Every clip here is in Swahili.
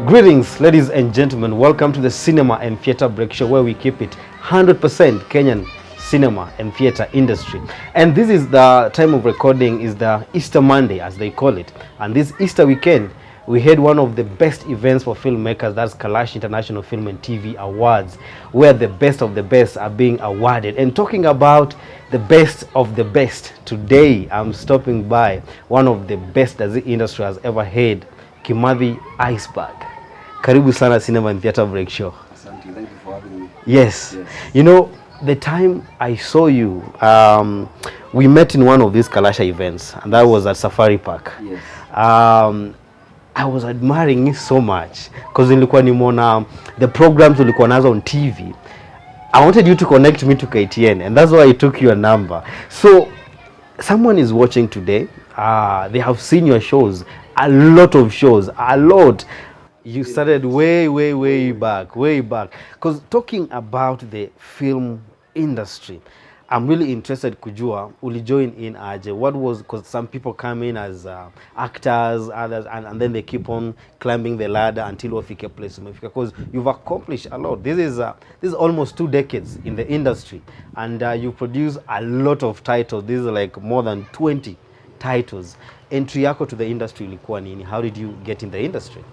Greetings, ladies and gentlemen. Welcome to the Cinema and Theatre Break Show, where we keep it 100% Kenyan cinema and theatre industry. And this is the time of recording, is the Easter Monday, as they call it. And this Easter weekend, we had one of the best events for filmmakers, that's Kalash International Film and TV Awards, where the best of the best are being awarded. And talking about the best of the best, today I'm stopping by one of the best that the industry has ever had, Kimathi Icebarg. Karibu sana Cinema and Theatre Break Show. Thank you for having me. Yes. You know, the time I saw you, we met in one of these Kalasha events, and that was at Safari Park. Yes. I was admiring you so much because nilikuwa nimeona the programs ulikuwa nazo on TV. I wanted you to connect me to KTN, and that's why I took your number. So someone is watching today. They have seen your shows, a lot of shows, a lot. You started way back. Because talking about the film industry, I'm really interested kujua, uli join in aje. What was, because some people come in as actors, others, and then they keep on climbing the ladder until wafike place. Because you've accomplished a lot. This is almost 2 decades in the industry. And you produce a lot of titles. This is like more than 20 titles. Entry yako to the industry ilikuwa nini? How did you get in the industry?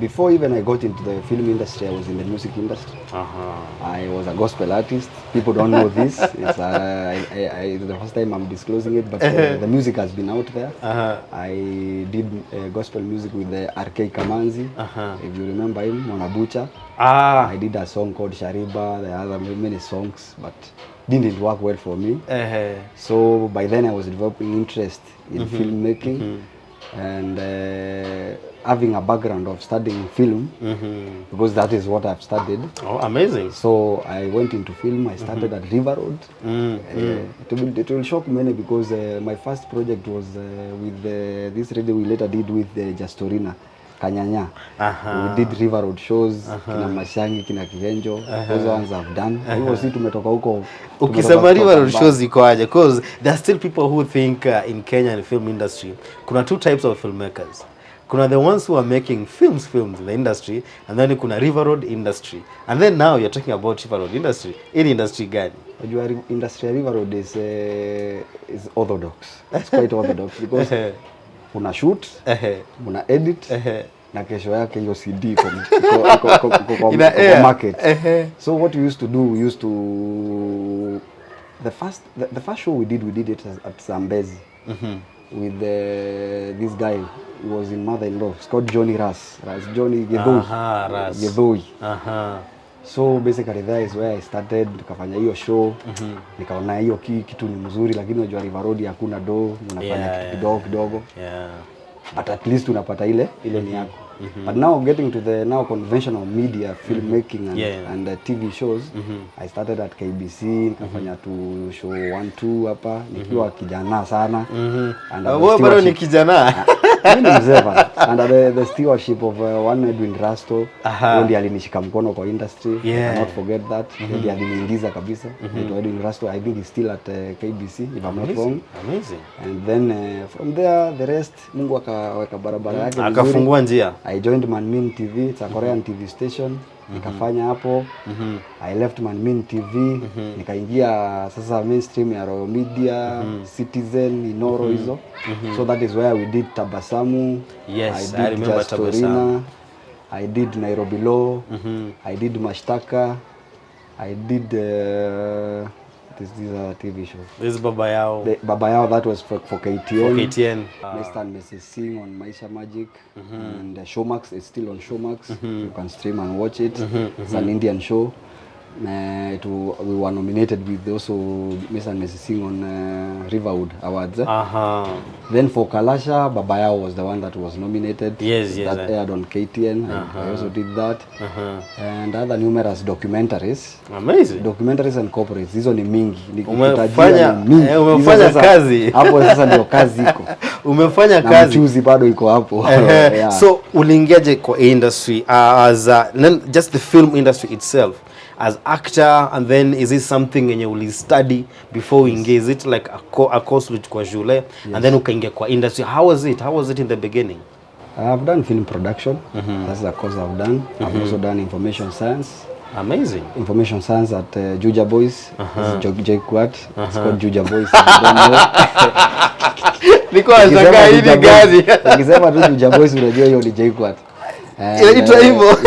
Before even I got into the film industry, I was in the music industry. I was a gospel artist. People don't know this. It's the first time I'm disclosing it, but the music has been out there. I did gospel music with the RK Kamanzi, if you remember him, Mwanabucha. I did a song called Shariba. There are many songs, but didn't work well for me. So by then I was developing interest in filmmaking. And having a background of studying film, because that is what I've studied. Oh, amazing. So I went into film. I started at River Road. It will shock many because my first project was with this radio we later did with Justorina Kanyanya. We did River Road shows, kina Mashangi, kina Kihenjo. Those ones I've done. Hivyo si tumetoka huko. Ukisema River Road shows iko aje? Because there are still people who think in Kenyan film industry, kuna 2 types of filmmakers. Kuna the ones who are making films in the industry, and then kuna River Road industry. And then now you're talking about River Road industry. In industry gani? Your industry River Road is orthodox. It's quite orthodox because una shoot, una edit, na kesho yake hiyo CD kwa market. So what we used to do, we used to the first show we did it at Zambezi with this guy. He was in Mother-in-Law. It's called Johnny Johnny Gedoi. So basically there is where I started. Nikafanya hiyo show, nikaona hiyo kitu ni mzuri, lakini unajua River Road hakuna do, unafanya kitu kidogo. But at least unapata ile ni yako. But now getting to the conventional media filmmaking and TV shows, I started at KBC, nikafanya tu show 1-2 hapa, nikiwa kijana sana. And bado ni kijana. Under the stewardship of one Edwin Rasto, ndiye alinishika mkono kwa industry. I not forget that. Ndiye aliniingiza kabisa. Edwin Rasto, I think he's still at KBC if I'm not wrong. Amazing. And then from there the rest Mungu akaweka barabara yake vizuri. Akafungua njia. I joined Manmin TV, it's a Korean TV station. Nikafanya hapo. I left Manmin TV, nikaingia sasa mainstream ya Royal Media, Citizen, Inoro hizo. So that is where we did Tabasamu. Yes, I remember Tabasamu. I did Nairobi Law. I did Mashtaka. I did these are TV shows. This is Baba Yao. Baba Yao, that was for KTN. For KTN. Mr. and Mrs. Sing on Maisha Magic. And Showmax is still on Showmax. You can stream and watch it. It's an Indian show. We were nominated with also Mr. and Mrs. Sing on Riverwood Awards. Then for Kalasha, Baba Yao was the one that was nominated. Yes. That aired on KTN. I also did that. And other numerous documentaries. Amazing. Documentaries and corporates. Hizo ni mingi. Umefanya kazi. Hapo sasa ndio kazi iko. Umefanya kazi. Na mchuzi bado iko hapo. So uliingiaje kwa industry as just the film industry itself? As actor, and then is it something yenye uli study before we engage? Is it like a course which kwa shule and then ukaingia kwa industry? How was it in the beginning? I've done film production. That's the course I've done. I've also done information science. Amazing. Information science at Juja Boys. JKUAT. It's called Juja Boys. I don't know. Nilikuwa nashangaa hili gani. Ukisema tu Juja Boys unajua hiyo ni JKUAT. Inaitwa hivyo.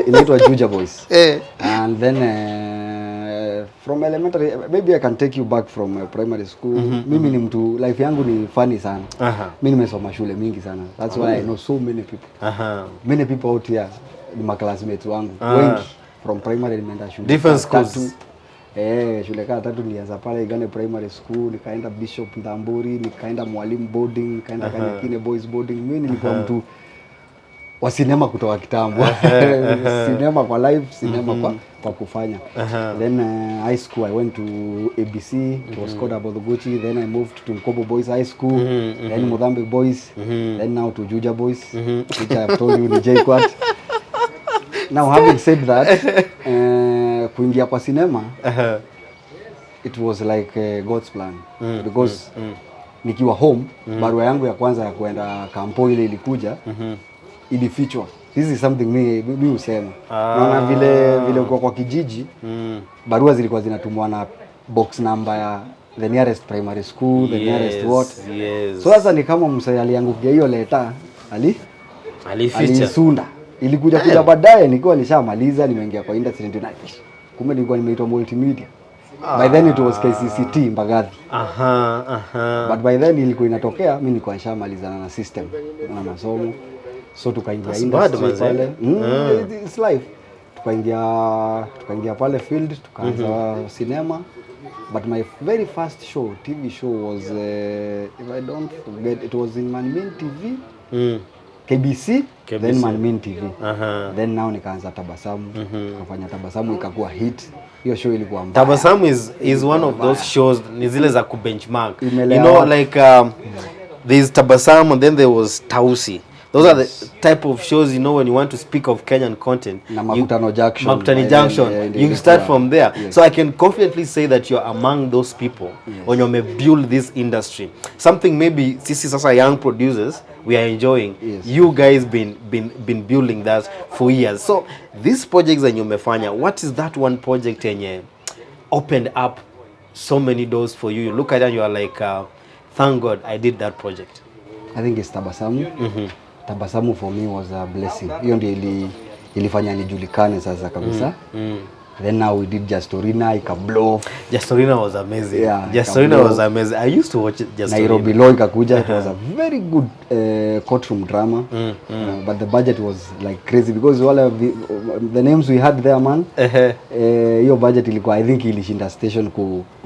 Inaitwa Juja Boys. And then from elementary, maybe I can take you back from primary school. Mimi ni mtu, life yangu ni funny sana. Mimi nimesoma shule mingi sana. That's why I know so many people. Many people out here ni my classmates wangu. Wengi from primary nimeenda shule. Different schools. Shule kama 3 nilianza pale Igane Primary School, nikaenda Bishop Ndamburi, nikaenda Mwalimu Boarding, nikaenda Kanyakine Boys Boarding. Mimi nilikuwa mtu wa sinema kutoka kitambo. Sinema kwa live, sinema kwa kufanya. Then high school I went to ABC, it was called Abodoguchi. Then I moved to Nkobo Boys High School, then Mozambique Boys, then now to Juja Boys, which I have told you ni JKUAT. Now having said that, kuingia kwa sinema, it was like God's plan. Because nikiwa home, barua yangu ya kwanza ya kuenda kampo ile ilikuja, ilifichwa. This is something mimi husema. Naona vile uko kwa kijiji, barua zilikuwa zinatumwa na box number ya the nearest primary school, the nearest what. So sasa ni kama msanii aliangukia hiyo leta, alisunda. Ilikuja baadaye nikiwa nishamaliza, nimeingia kwa industry ndio naifish. Kumbe nilikuwa nimeitwa multimedia. By then it was KCCT Mbagathi. But by then ilikuwa inatokea mimi nilikuwa nishamalizana na system na masomo. So tukaingia industry pale. It's life. Tukaingia pale field, tukaanza cinema. But my very first show, TV show was if I don't forget, it was in Manmin TV. KBC, then Manmin TV. Then now nikaanza Tabasamu. Tukafanya Tabasamu ikakuwa hit. Hiyo show ilikuwa mbaya. Tabasamu is one of those shows ni zile za kubenchmark. You know, like there's Tabasamu and then there was Tausi. Those are the type of shows, you know, when you want to speak of Kenyan content. Na Makutano Junction. Makutano Junction. You start from there. Yes. So I can confidently say that you're among those people when you may build this industry. Something maybe sisi sasa young producers we are enjoying. Yes. You guys been building that for years. So these projects that you mefanya, what is that one project yenye opened up so many doors for you? You look at it and you are like, thank God I did that project. I think it's Tabasamu. Tabasamu for me was a blessing. Hiyo ndio ilifanya nijulikane sasa kabisa. Then now we did Jastorina, ikablow. Jastorina was amazing. Yeah, Jastorina was amazing. I used to watch it. Jastorina. Nairobi Law ikakuja. It was a very good courtroom drama. But the budget was like crazy because all of the names we had there, man. Hiyo budget ilikuwa, I think ilishinda station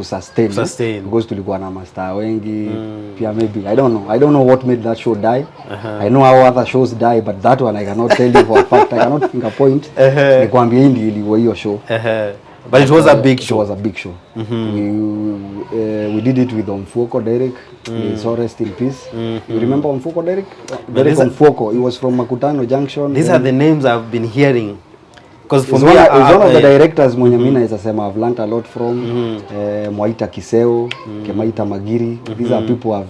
sustain. Because tulikuwa na master wengi. Pia maybe I don't know what made that show die. I know how other shows die, but that one I cannot tell you for a fact. I cannot think a point. Nikwambia hii ndio ilikuwa hiyo show. But it was a big show. It was a big show. We did it with Omfuoko Derek. So rest in peace. You remember Omfuoko Derek? Derek Omfuoko. He was from Makutano Junction. These are the names I've been hearing. Because for me, he's one of the directors mwenye mimi naweza sema I've learned a lot from. Mwaita Kiseo, Kemaita Magiri. These are people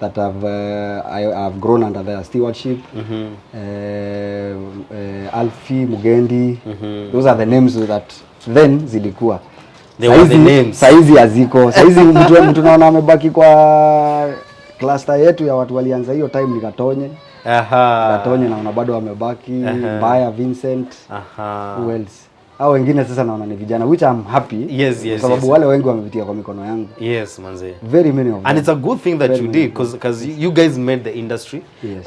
that I've grown under their stewardship. Alfie Mugendi. Those are the names that then zilikuwa. They were the names. Saizi haziko. Saizi mtu naona amebaki kwa cluster yetu ya watu walianza hiyo time ni Katonye. Katonye naona bado wamebaki. Mbaya Vincent. Who else? Hao wengine sasa naona ni vijana, which I'm happy. Yes. Sababu wale wengi wamepitia kwa mikono yangu. Yes, manze. Very many of them. And it's a good thing that you did because you guys made the industry. Yes.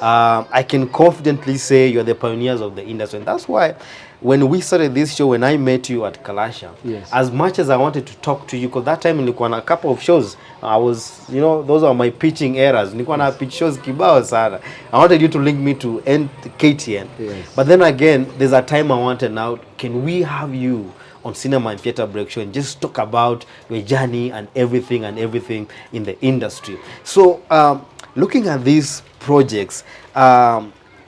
I can confidently say you're the pioneers of the industry. And that's why when we started this show, when I met you at Kalasha, as much as I wanted to talk to you, because that time nilikuwa na a couple of shows, I was, you know, those are my pitching eras. Nilikuwa na pitch shows kibao sana. I wanted you to link me to KTN. Yes. But then again, there's a time I wanted now, can we have you on Cinema and Theatre Break Show and just talk about your journey and everything in the industry. So, looking at these projects,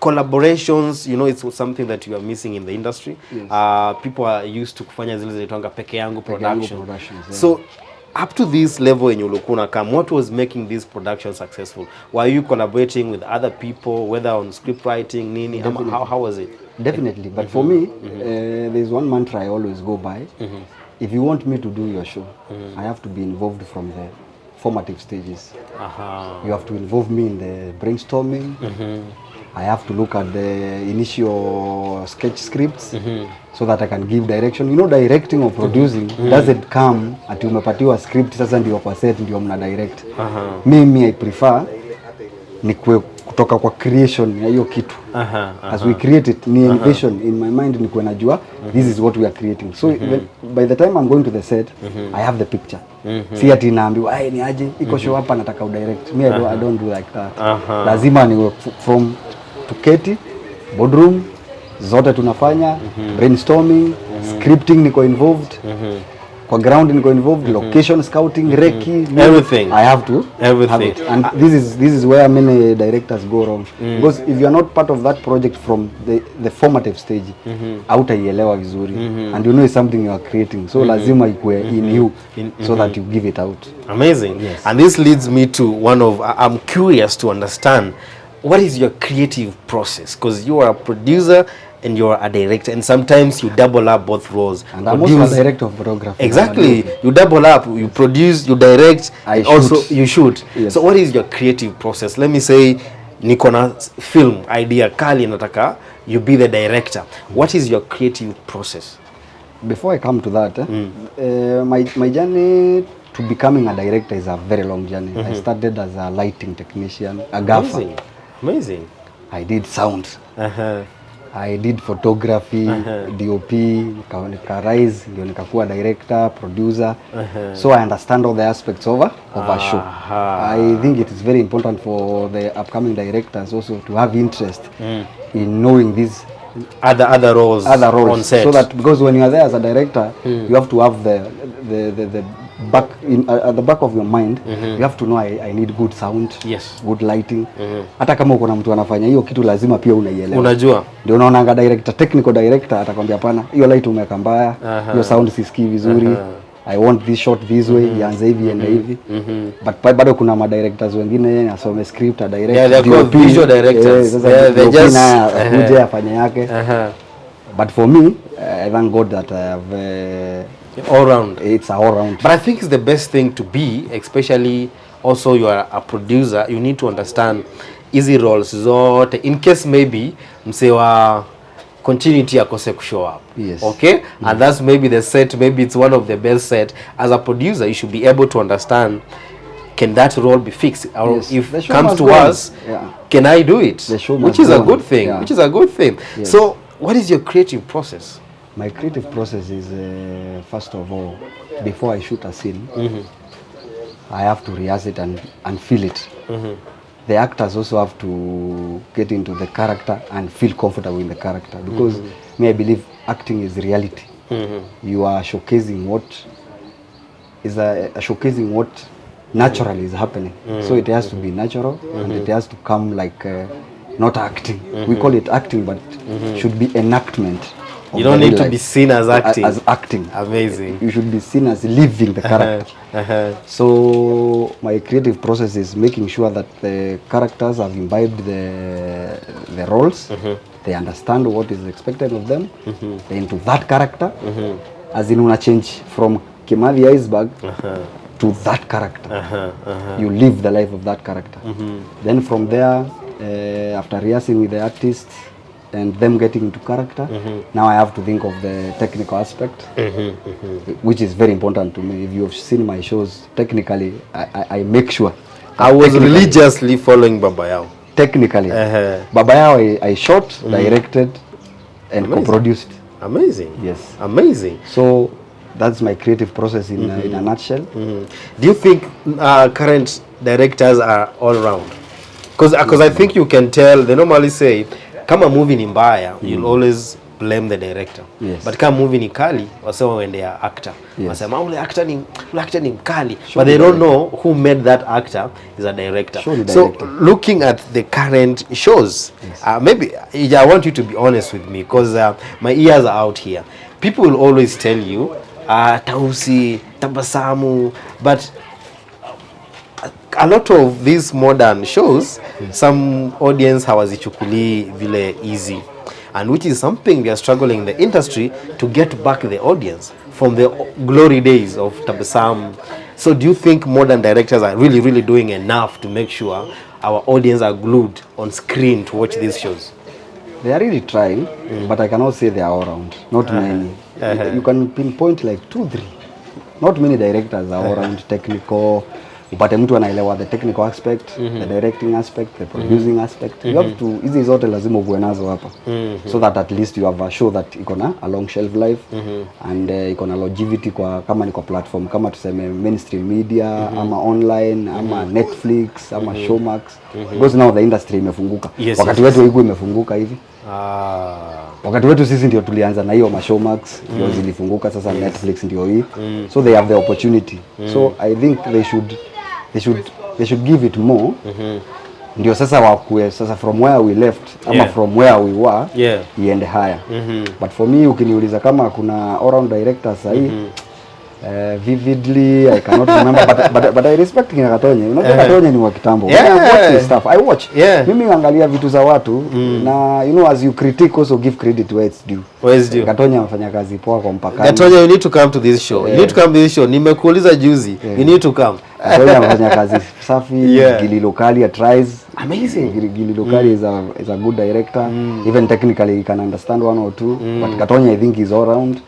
collaborations, you know, it's something that you are missing in the industry. Yes. People are used to kufanya zile zinaitwanga peke yangu productions. Yeah. So up to this level in ulikuwa come, what was making this production successful? Were you collaborating with other people, whether on script writing, nini? How was it? Definitely, but for me, there's one mantra I always go by. If you want me to do your show, I have to be involved from the formative stages. You have to involve me in the brainstorming. I have to look at the initial sketch scripts so that I can give direction. You know, directing or producing doesn't come ati umepatiwa script sasa ndio kwa set ndio mna direct. Mimi I prefer ni kutoka kwa creation ya hiyo kitu. As we create it, ni envision in my mind, ni kuwa najua this is what we are creating. So by the time I'm going to the set, I have the picture. Si ati naambiwa ni aje iko show hapa nataka udirect. Me I don't do like that. Lazima ni from tuketi boardroom zote tunafanya brainstorming, scripting niko involved, kwa ground niko involved, location scouting, recce, everything. I have to have it. And this is where many directors go wrong, because if you are not part of that project from the formative stage, hautaielewa vizuri, and you know it's something you are creating, so lazima ikue in you so that you give it out. Amazing. Yes. And this leads me to one of, I'm curious to understand, what is your creative process? Because you are a producer and you're a director, and sometimes you double up both roles. And I'm also a director of photography. Exactly. You double up, you produce, you direct, and also you shoot. Yes. So what is your creative process? Let me say, niko na film idea kali nataka you be the director. What is your creative process? Before I come to that, my journey to becoming a director is a very long journey. I started as a lighting technician, a gaffer. Amazing. I did sound. I did photography, DOP, nika rise, ndio nikakuwa director, producer. So I understand all the aspects of a show. I think it is very important for the upcoming directors also to have interest in knowing these other roles on set. So that, because when you are there as a director, you have to have the back at the back of your mind, you have to know I need good sound, good lighting. Hata kama uko na mtu anafanya hiyo kitu lazima pia unaielewa. Unajua. Ndio unaona director, technical director atakwambia hapana, hiyo light umeweka mbaya, hiyo sound sisikii vizuri. I want this shot this way, ianze hivi and hivi. But bado kuna ma directors wengine asome script, a direct. Yeah, they're called visual directors. They just kuja afanye yake. But for me, I thank God that I have all round. It's all round. But I think it's the best thing to be, especially also you are a producer, you need to understand easy roles zote in case maybe msewa continuity akose show up. Yes. Okay? And that's maybe the set, maybe it's one of the best set. As a producer, you should be able to understand, can that role be fixed? Or if it comes to us, can I do it? Which is a good thing. Which is a good thing. So what is your creative process? My creative process is, first of all, before I shoot a scene, I have to rehearse it and feel it. The actors also have to get into the character and feel comfortable in the character, because me, I believe acting is reality. You are showcasing what is showcasing what naturally is happening. So it has to be natural and it has to come like not acting. We call it acting, but should be enactment. You don't need to be seen as acting. As acting. Amazing. You should be seen as living the character. So my creative process is making sure that the characters have imbibed the roles. They understand what is expected of them. They're into that character. As in, una change from Kimathi Icebarg to that character. You live the life of that character. Then from there, after rehearsing with the artist and them getting into character, now I have to think of the technical aspect, which is very important to me. If you have seen my shows, technically, I make sure. I was religiously following Baba Yao. Technically. Baba Yao I shot, directed, and co-produced. Amazing. Yes. Amazing. So that's my creative process in a nutshell. Do you think current directors are all round? Because I think you can tell, they normally say, kama movie ni mbaya, you'll always blame the director. But kama movie ni kali, wasema wendea actor. Wasema ule actor ni mkali. But they don't know who made that actor is a director. So looking at the current shows, maybe I want you to be honest with me, because my ears are out here. People will always tell you, Tausi, Tabasamu, but a lot of these modern shows, some audience hawazichukulii vile easy, and which is something we are struggling in the industry to get back the audience from the glory days of Tabasamu. So do you think modern directors are really doing enough to make sure our audience are glued on screen to watch these shows? They are really trying, but I cannot say they are all around. Not many. You can pinpoint like 2-3. Not many directors are all around technical. Upate mtu anaelewa the technical aspect, the directing aspect, the producing aspect. You have to, hizi zote lazima uwe nazo hapa. So that at least you have a show that iko na a long shelf life and iko na longevity kwa kama ni kwa platform kama tuseme mainstream media ama online ama Netflix ama Showmax. Because now the industry imefunguka. Wakati wetu hiku imefunguka hivi. Wakati wetu sisi ndio tulianza na hiyo Showmax ndio zilifunguka, sasa Netflix ndio hii. So they have the opportunity. So I think they should give it more. Ndio sasa wakue sasa from where we left ama from where we were iende higher. But for me ukiniuliza kama kuna all round directors sahi vividly I cannot remember, but I respect Kina Katonye. Unajua Katonye ni wa kitambo. I watch his stuff. I watch. Mimi naangalia vitu za watu na you know as you critique also give credit where it's due. Where it's due. Katonye anafanya kazi poa kwa mpakani. Katonye, you need to come to this show. You need to come to this show. Nimekuuliza juzi. You need to come. Katonye anafanya kazi safi. Gili Lokali tries. Amazing. Gili Lokali is a good director. Even technically he can understand one or two. But Katonye I think is all round.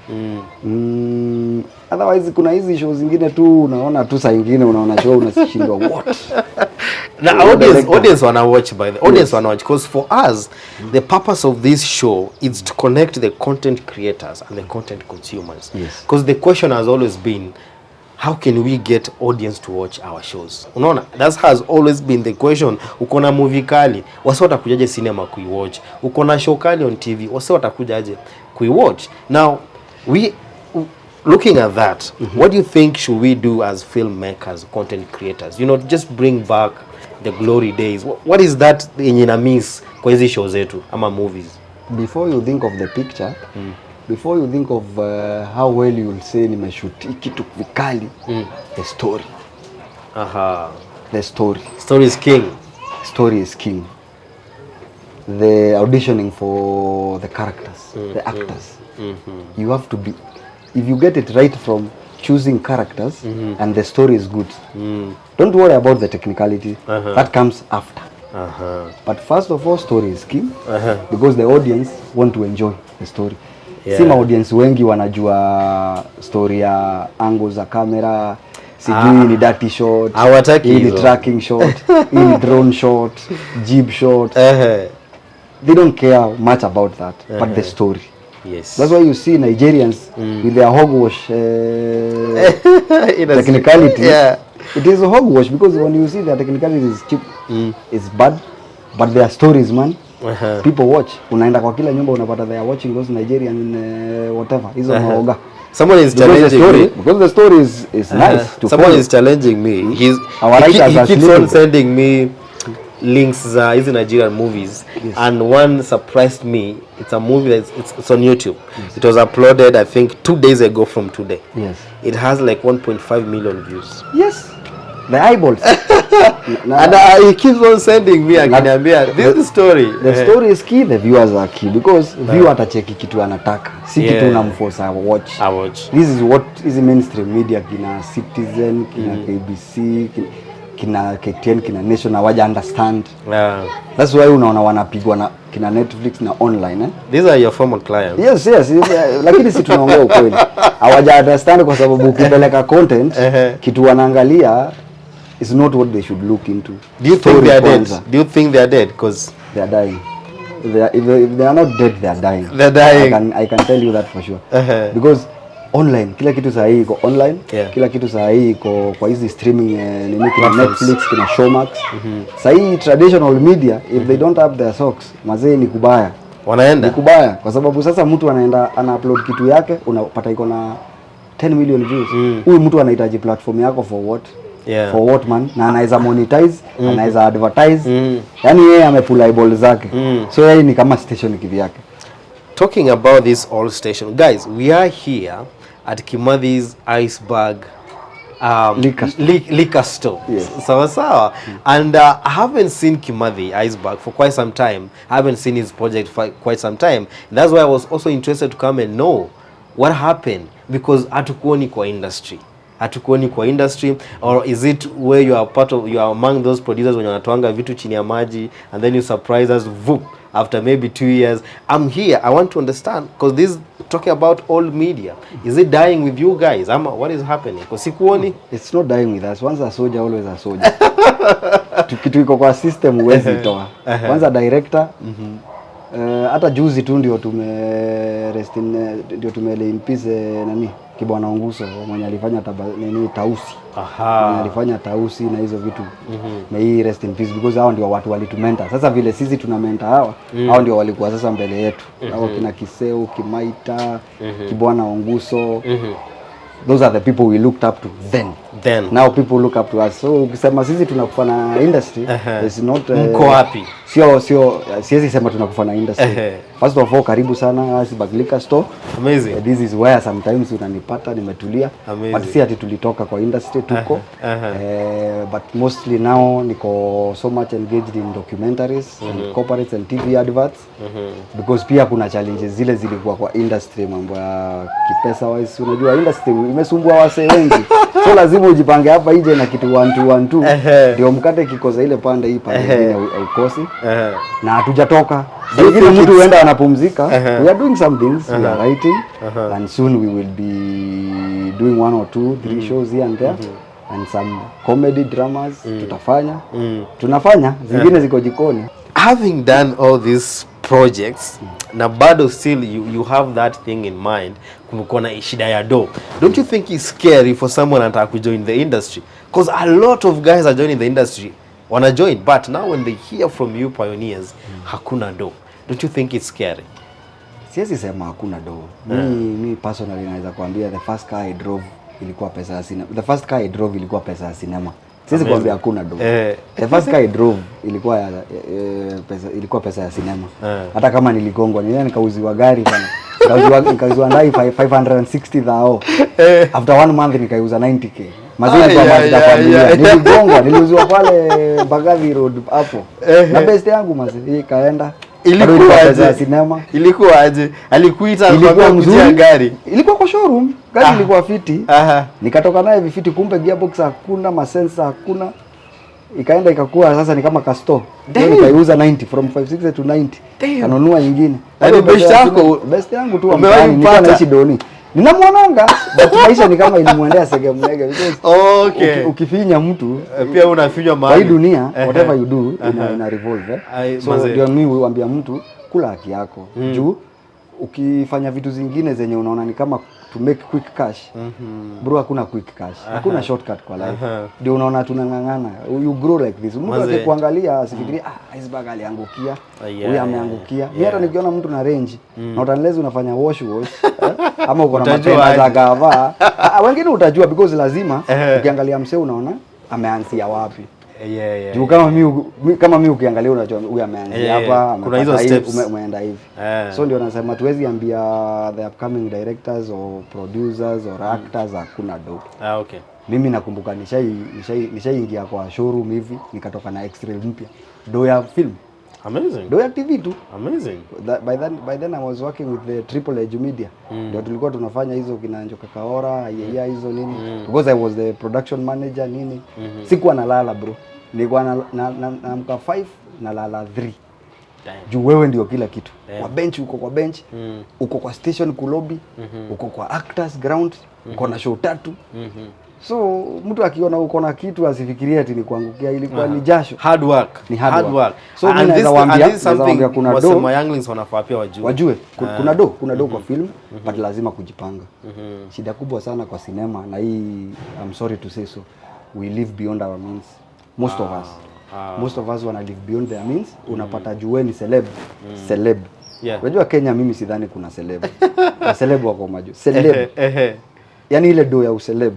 Otherwise kuna hizi shows zingine tu unaona tu saa nyingine unaona show unashindwa what. The audience wanna watch by the audience wanna watch because for us the purpose of this show is to connect the content creators and the content consumers. Because the question has always been how can we get audience to watch our shows? Unaona, that has always been the question. Uko na movie kali, wasi watakujaje cinema kuiwatch? Uko na show kali on TV, wasi watakujaje kuiwatch? Now looking at that, what do you think should we do as filmmakers, content creators? You know, just bring back the glory days. What is that in miss kwa hizi shows zetu ama movies? Before you think of the picture, before you think of how well you will say nimeshoot kitu vikali, the story. The story. Story is king. Story is king. The auditioning for the characters, the actors. You have to be, if you get it right from choosing characters and the story is good, don't worry about the technicality. That comes after. But first of all, story is key because the audience want to enjoy the story. Sima audience wengi wanajua story ya angles za camera, sijui ni dirty shot, ni tracking shot, ni drone shot, jeep shot. They don't care much about that, but the story. That's why you see Nigerians with their hogwash technicality. It is a hogwash because when you see their technicality is cheap, it's bad, but their stories, man, people watch. Unaenda kwa kila nyumba unapata they are watching those Nigerian whatever. Hizo maoga. Someone is challenging me because the story is nice to someone follow. Is challenging me. He keeps on sending me links hizi Nigerian movies, and one surprised me. It's a movie that's it's on YouTube. It was uploaded I think 2 days ago from today. It has like 1.5 million views. The eyeballs. And he keeps on sending me akiniambia this is story. The story is key, the viewers are key because viewer atacheki kitu anataka, si kitu unamforce watch. This is what is mainstream media, kina Citizen, kina KBC, kina KTN, kina Nation hawaja understand. That's why unaona wanapigwa na kina Netflix na online. These are your former clients. Yes. Lakini si tunaongea ukweli. Hawaja understand kwa sababu ukipeleka content kitu wanaangalia is not what they should look into. Do you think they are dead? Do you think they are dead? Because they are dying. If they are not dead, they are dying. They're dying. I can tell you that for sure. Because online, kila kitu saa hii iko online. Kila kitu saa hii iko kwa hizi streaming kina Netflix, kina Showmax. Saa hii traditional media, if they don't have their socks, mazee ni kubaya. Wanaenda. Ni kubaya kwa sababu sasa mtu anaenda ana-upload kitu yake unapata iko na 10 million views. Huyu mtu anahitaji platform yako for what? For what man? Na anaweza monetize, anaweza advertise. Yaani yeye amepull eyeball zake. So yeye ni kama station kivyake. Talking about this all station, guys, we are here at Kimathi Icebarg liquor store. Yes. Sawa. And I haven't seen Kimathi Icebarg for quite some time. I haven't seen his project for quite some time. That's why I was also interested to come and know what happened, because hatukuoni kwa industry, or is it where you are among those producers when wanatoanga vitu chini ya maji and then you surprise us after maybe 2 years? I'm here, I want to understand, because this talking about old media, is it dying with you guys? What is happening? Because sikuoni. It's not dying with us. Once a soldier, always a soldier. Kitu iko kwa system huwezi toa. Once a director, hata juzi tu ndio tumele in peace nani Kibwana Onguso mwenye alifanya Tausi. Mwenye alifanya Tausi na hizo vitu. Na hii rest in peace, because hao ndio watu walitumenta. Sasa vile sisi tunamenta hawa, hao ndio walikuwa sasa mbele yetu. Hao kina Kiseu, Kimaita, Kibwana Onguso. Those are the people we looked up to then. Now people look up to us. So ukisema sisi tunakufa na industry, it's not mko happy. Sio siwezi sema tunakufa na industry. First of all, karibu sana Icebarg Liquor Store. Amazing. This is where sometimes unanipata nimetulia. But si ati tulitoka kwa industry tuko. But mostly now niko so much engaged in documentaries and corporates and TV adverts. Because pia kuna challenges zile zilikuwa kwa industry, mambo ya kipesa wise. Unajua industry imesumbua wasee wengi. So lazima ujipange hapa nje na kitu 1 ndio mkate kikoza ile pande hii pande nyingine ukosi. Na hatujatoka. Wengine mtu huenda anapumzika. We are doing some things, we are writing, and soon we will be doing 1 or 2, 3 shows here and there, and some comedy dramas tutafanya. Tunafanya zingine ziko jikoni. Having done all these projects, na bado still you have that thing in mind, kumekuwa na shida ya do. Don't you think it's scary for someone anataka to join the industry? Because a lot of guys are joining the industry, wanna join, but now when they hear from you pioneers, hakuna do. Don't you think it's scary? Siwezi sema hakuna do. Me personally naweza kuambia the first car I drove ilikuwa pesa ya cinema. The first car I drove ilikuwa pesa ya cinema. Siwezi kuambia hakuna do. The first car I drove ilikuwa pesa ya cinema. Hata kama niligongwa, nikauziwa gari bana. Nikauziwa ndai 560,000. After 1 month nikauza 90k. Mazuri kwa mazida familia. Niligongwa, niliuziwa pale Mbagathi Road hapo. Na best yangu mazee ikaenda. Ilikuwa aje cinema? Ilikuwa aje? Alikuita kwa kujia gari. Ilikuwa kwa showroom. Gari ilikuwa fiti. Nikatoka naye vifiti, kumbe gearbox hakuna, masensa hakuna. Ikaenda ikakuwa sasa ni kama kasto. Ndio nikaiuza 90 from 560 to 90. Kanunua nyingine. Yaani best yangu tu ambaye naishi Doni. Ninamwonanga, but maisha ni kama ilimwendea segemnege, because ukifinya mtu pia unafinywa mahali. Kwa dunia whatever you do ina revolve. So ndio mimi huambia mtu kula haki yako. Juu ukifanya vitu zingine zenye unaona ni kama to make quick cash. Bro, hakuna quick cash. Hakuna shortcut kwa life. Ndio unaona tunangangana. You grow like this. Mtu akikuangalia asifikirie Icebarg aliangukia. Huyu ameangukia. Mimi hata nikiona mtu na range na utanileza unafanya wash ama uko na matenda za gava. Wengine utajua because lazima ukiangalia msee unaona ameanzia wapi. Juu kama mimi ukiangalia unajua huyu ameanzia hapa, kuna hizo steps umeenda hivi. So ndio nasema tuwezi ambia the upcoming directors or producers or actors hakuna do. Okay. Mimi nakumbuka nishaingia kwa showroom hivi nikatoka na X-ray mpya. Do ya film. Amazing. Do ya TV tu. Amazing. By then I was working with the Triple Edge Media. Ndio tulikuwa tunafanya hizo kinanjoka kaora, hizo nini. Because I was the production manager nini. Sikuwa nalala bro. Nilikuwa naamka 5 na lala 3. Juu wewe ndio kila kitu. Kwa bench uko kwa bench, uko kwa station kulobi, uko kwa actors ground, uko na show 3. So mtu akiona uko na kitu asifikirie ati ni kuangukia, ilikuwa ni jasho. Hard work. Ni hard work. So mimi naweza something kuna do. Wasema younglings wanafaa pia wajue. Kuna do kwa film, but lazima kujipanga. Shida kubwa sana kwa cinema na hii, I'm sorry to say so, we live beyond our means. Most of us wana live beyond their means. Unapata juwe ni celeb. Unajua Kenya mimi sidhani kuna celeb. Celeb wako maju. Celeb. Yaani ile do ya uceleb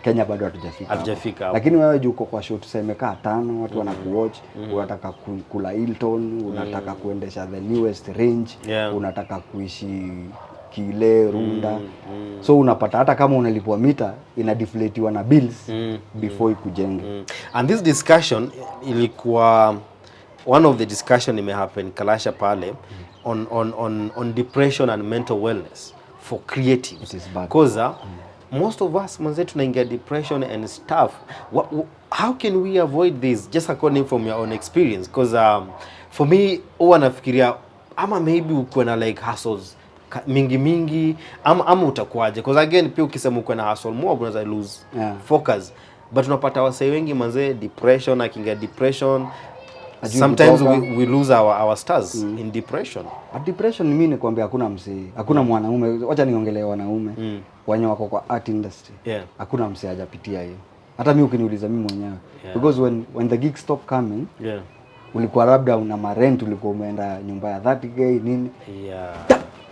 Kenya bado hatujafika. Lakini wewe uko kwa show tuseme kaa 5 watu wanakuwatch, unataka kula Hilton, unataka kuendesha the newest range, unataka kuishi Kile, Runda. So unapata hata kama unalipwa mita inadeflatiwa na bills before ikujenge. And this discussion ilikuwa one of the discussion imehappen Kalasha pale on depression and mental wellness for creatives. Because most of us manze tunaingia depression and stuff. How can we avoid this, just according from your own experience? Because for me huwa nafikiria ama maybe uko na like hustles mingi ama utakuaje, because again pia ukisema uko na hustle more unaweza lose focus. But unapata wasee wengi manze depression, akinga depression sometimes we lose our stars in depression. Depression mimi nikwambia hakuna msee, hakuna mwanaume, wacha niongelee wanaume wenye wako kwa art industry. Hakuna msee hajapitia hiyo. Hata mimi ukiniuliza mimi mwenyewe. Because when the gigs stop coming, ulikuwa labda una marent, ulikuwa umeenda nyumba ya 30k nini?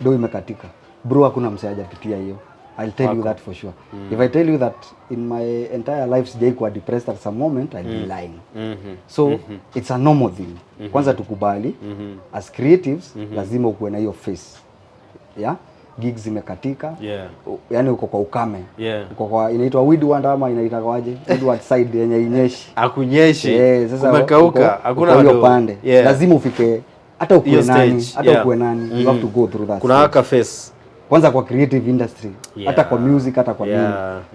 Ndio imekatika. Bro, hakuna msee hajapitia hiyo. I'll tell you that for sure. If I tell you that in my entire life sijai kuwa depressed at some moment, I'll be lying. So it's a normal thing. Kwanza tukubali as creatives lazima ukuwe na hiyo face. Gigs zimekatika. Yaani uko kwa ukame. Uko kwa inaitwa Widward ama inaitwaje? Widward side yenye inyeshi. Hakunyeshi. Sasa umekauka, hakuna hiyo pande. Lazima ufike hata ukuwe nani, you have to go through that. Kuna haka face. Kwanza kwa creative industry, hata kwa music, hata kwa nini,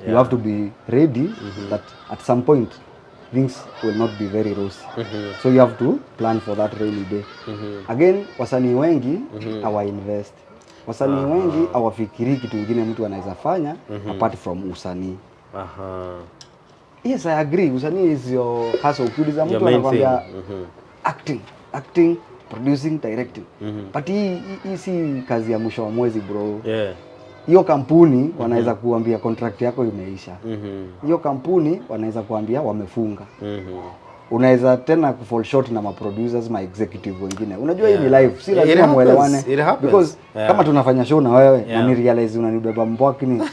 you have to be ready that at some point things will not be very rosy. So you have to plan for that rainy day. Again, wasanii wengi hawa invest. Wasanii wengi hawafikiri kitu kingine mtu anaweza fanya apart from usanii. Yes, I agree. Usanii is your hustle. Ukiuliza mtu anakuambia acting, producing, directing. But hii si kazi ya mwisho wa mwezi bro. Hiyo kampuni wanaweza kuambia contract yako imeisha. Hiyo kampuni wanaweza kuambia wamefunga. Unaweza tena kufall short na ma-producers, ma-executive wengine. Unajua hii ni live, si lazima muelewane. Because kama tunafanya show na wewe na ni realize unanibeba mbwakini.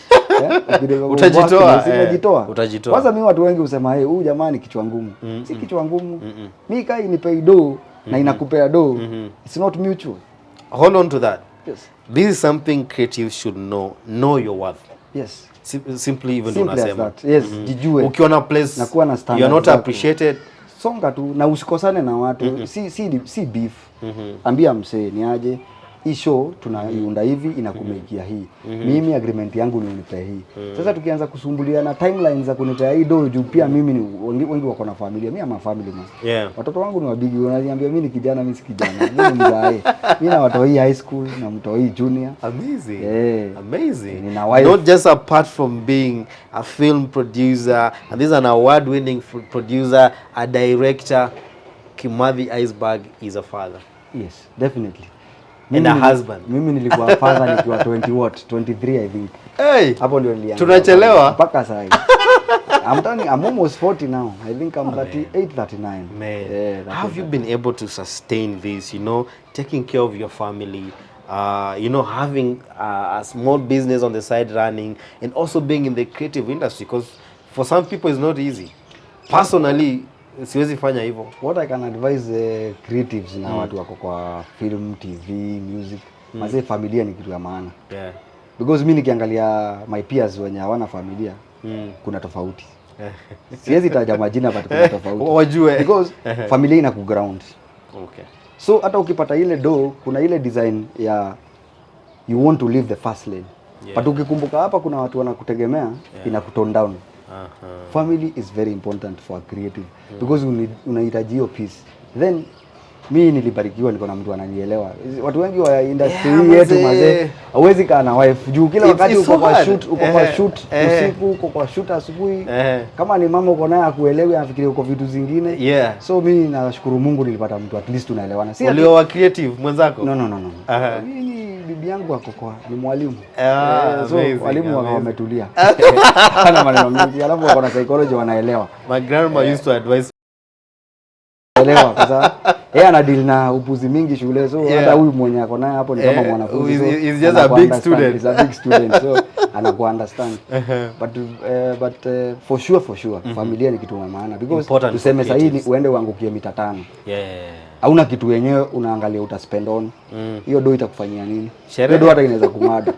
Utajitoa. Kwanza mimi watu wengi husema huyu jamaa ni kichwa ngumu. Si kichwa ngumu. Mimi kai nipei do na inakupea do. It's not mutual. Hold on to that. This is something creatives should know your worth. Simply even unasema. Jijue. Ukiona place you are not appreciated, songa tu na usikosane na watu. Si beef. Ambia msee ni aje, hii show tunaiunda hivi inakumekia hii. Mimi agreement yangu ni unipe hii. Sasa tukianza kusumbulia na timelines za kunipea hii do juu pia mimi ni wengi wako na familia. Mimi ama family man. Watoto wangu ni wabigi, wananiambia mimi ni kijana, mimi si kijana. Mimi ni mzae. Mimi na watoto hii high school na mtoto hii junior. Amazing. Amazing. Not just apart from being a film producer, and this is an award-winning producer, a director, Kimathi Icebarg is a father. Yes, definitely. And a husband. Mimi nilikuwa father nikiwa 23 I think. Hapo ndio nilianza. Tunachelewa mpaka sasa. I'm almost 40 now. I think I'm 38, 39. Man. How have you been able to sustain this, taking care of your family, having a small business on the side running, and also being in the creative industry? Because for some people it's not easy. Personally, siwezi fanya hivyo. What I can advise creatives na watu wako kwa film, TV, music, mazee familia ni kitu ya maana. Because mimi nikiangalia my peers wenye hawana familia, kuna tofauti. Siwezi taja majina but kuna tofauti. Wajue. Because familia ina kuground. So hata ukipata ile do, kuna ile design ya you want to leave the fast lane. But ukikumbuka hapa kuna watu wanakutegemea, ina kutone down. Family is very important for a creative because unahitaji hiyo peace. Then mimi nilibarikiwa niko na mtu ananielewa. Watu wengi wa industry yetu mazee hauwezi kaa na wife juu kila wakati uko kwa shoot, usiku uko kwa shoot asubuhi. Kama ni mama uko naye akuelewi, anafikiria uko vitu zingine. So mimi nashukuru Mungu nilipata mtu at least tunaelewana. Si ulio wa creative mwenzako? No. Mimi bibi yangu ako ni mwalimu. So walimu wao wametulia. Hana maneno mengi, alafu wako na psychology wanaelewa. My grandma used to advise elewa kwa sababu yeye ana deal na upuzi mingi shule, so hata huyu mwenye ako naye hapo ni kama mwanafunzi, so he's just a big student. He's a big student, so anaku understand. But for sure familia ni kitu cha maana, because tuseme sasa hii uende uangukie mita 5. Hauna kitu yenyewe unaangalia utaspend on. Hiyo do itakufanyia nini? Hiyo do hata inaweza kumada.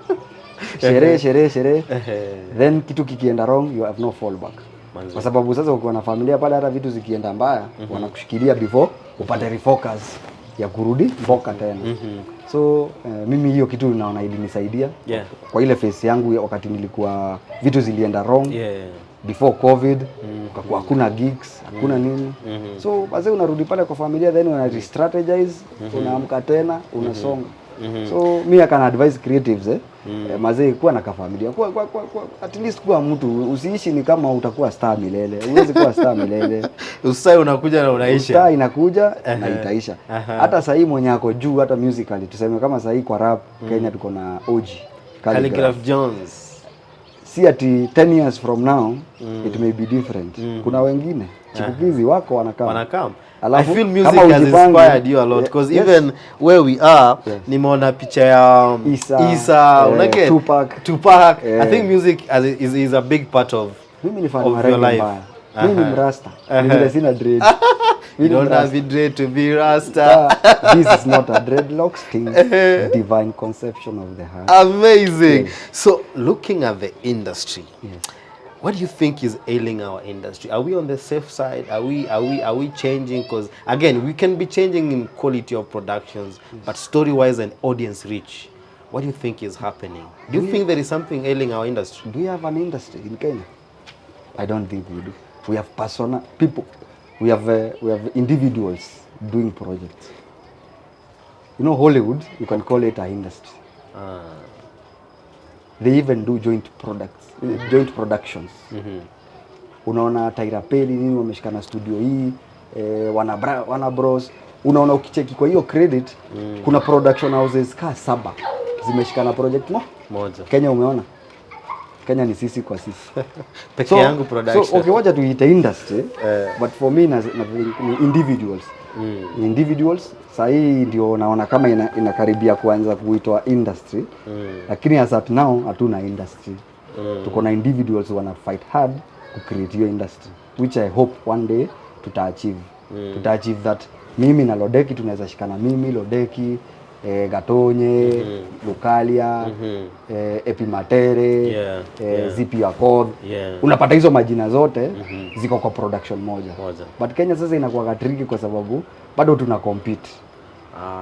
Sherehe. Then kitu kikienda wrong, you have no fallback. Kwa sababu sasa ukiwa na familia pale, hata vitu zikienda mbaya, wanakushikilia before upate refocus ya kurudi mboka tena. So mimi hiyo kitu naona ilinisaidia kwa ile phase yangu wakati nilikuwa vitu zilienda wrong. Before COVID, kwa hakuna gigs, hakuna nini. So basi unarudi pale kwa familia, then una re-strategize, unaamka tena, unasonga. So mimi can advise creatives mazee kuwa na familia. Kwa at least kuwa mtu, usiishi ni kama utakuwa star milele. Huwezi kuwa star milele. Usai unakuja na unaisha. Star inakuja na itaisha. Hata sasa hii mwenye ako juu hata musically, tuseme kama sasa hii kwa rap Kenya tuko na OG Khaligraph Jones. See ati 10 years from now it may be different. Kuna wengine chipukizi wako wanakam. I feel music has inspired you a lot, because even where we are, nimeona picha ya Isa, unaget Tupac. I think music is a big part of your life. Mimi ni mrasta. Mimi sina dread. You don't have a dread to be rasta. This is not a dreadlocks thing. Divine conception of the heart. Amazing. So looking at the industry, what do you think is ailing our industry? Are we on the safe side? Are we changing? Because again, we can be changing in quality of productions, but story-wise and audience reach, what do you think is happening? Do you think there is something ailing our industry? Do we have an industry in Kenya? I don't think we do. We have people. We have individuals doing projects. You know, Hollywood, you can call it an industry. They even do joint productions. Unaona Tyra Perry nini wameshikana studio hii, wana bros. Unaona ukicheki kwa hiyo credit, kuna production houses ka 7 zimeshikana project moja. Kenya umeona? Kenya ni sisi kwa sisi. Peke yangu production. So okay, wacha tuite industry, but for me ni individuals. Individuals sasa hii ndio naona kama inakaribia kuanza kuitwa industry. Lakini as at now hatuna industry. Tuko na individuals wana fight hard to create your industry, which I hope one day tutaachieve. Tutaachieve that mimi na Lodeki tunaweza shikana, mimi Lodeki, Gatonye, Lukalia, Epimatere, Zipi Accord. Unapata hizo majina zote ziko kwa production moja. But Kenya sasa inakuwa tricky kwa sababu bado tuna compete.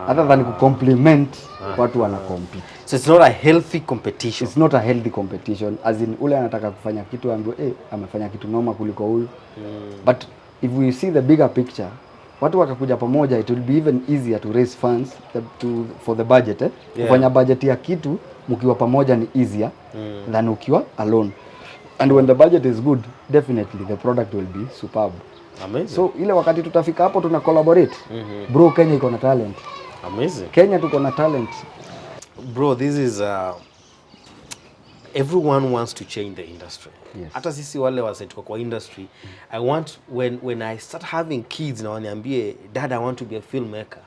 Other than ku complement watu wana compete. So it's not a healthy competition. It's not a healthy competition, as in ule anataka kufanya kitu ambaye amefanya kitu noma kuliko huyu. But if we see the bigger picture, watu wakakuja pamoja, it will be even easier to raise funds for the budget. Kufanya budget ya kitu mkiwa pamoja ni easier than ukiwa alone. And when the budget is good, definitely the product will be superb. Amazing. So ile wakati tutafika hapo tuna collaborate. Bro, Kenya iko na talent. Amazing. Kenya tuko na talent. Bro, this is everyone wants to change the industry. Hata sisi wale wasetuko kwa industry, I want when I start having kids na waniambie, dad, I want to be a filmmaker.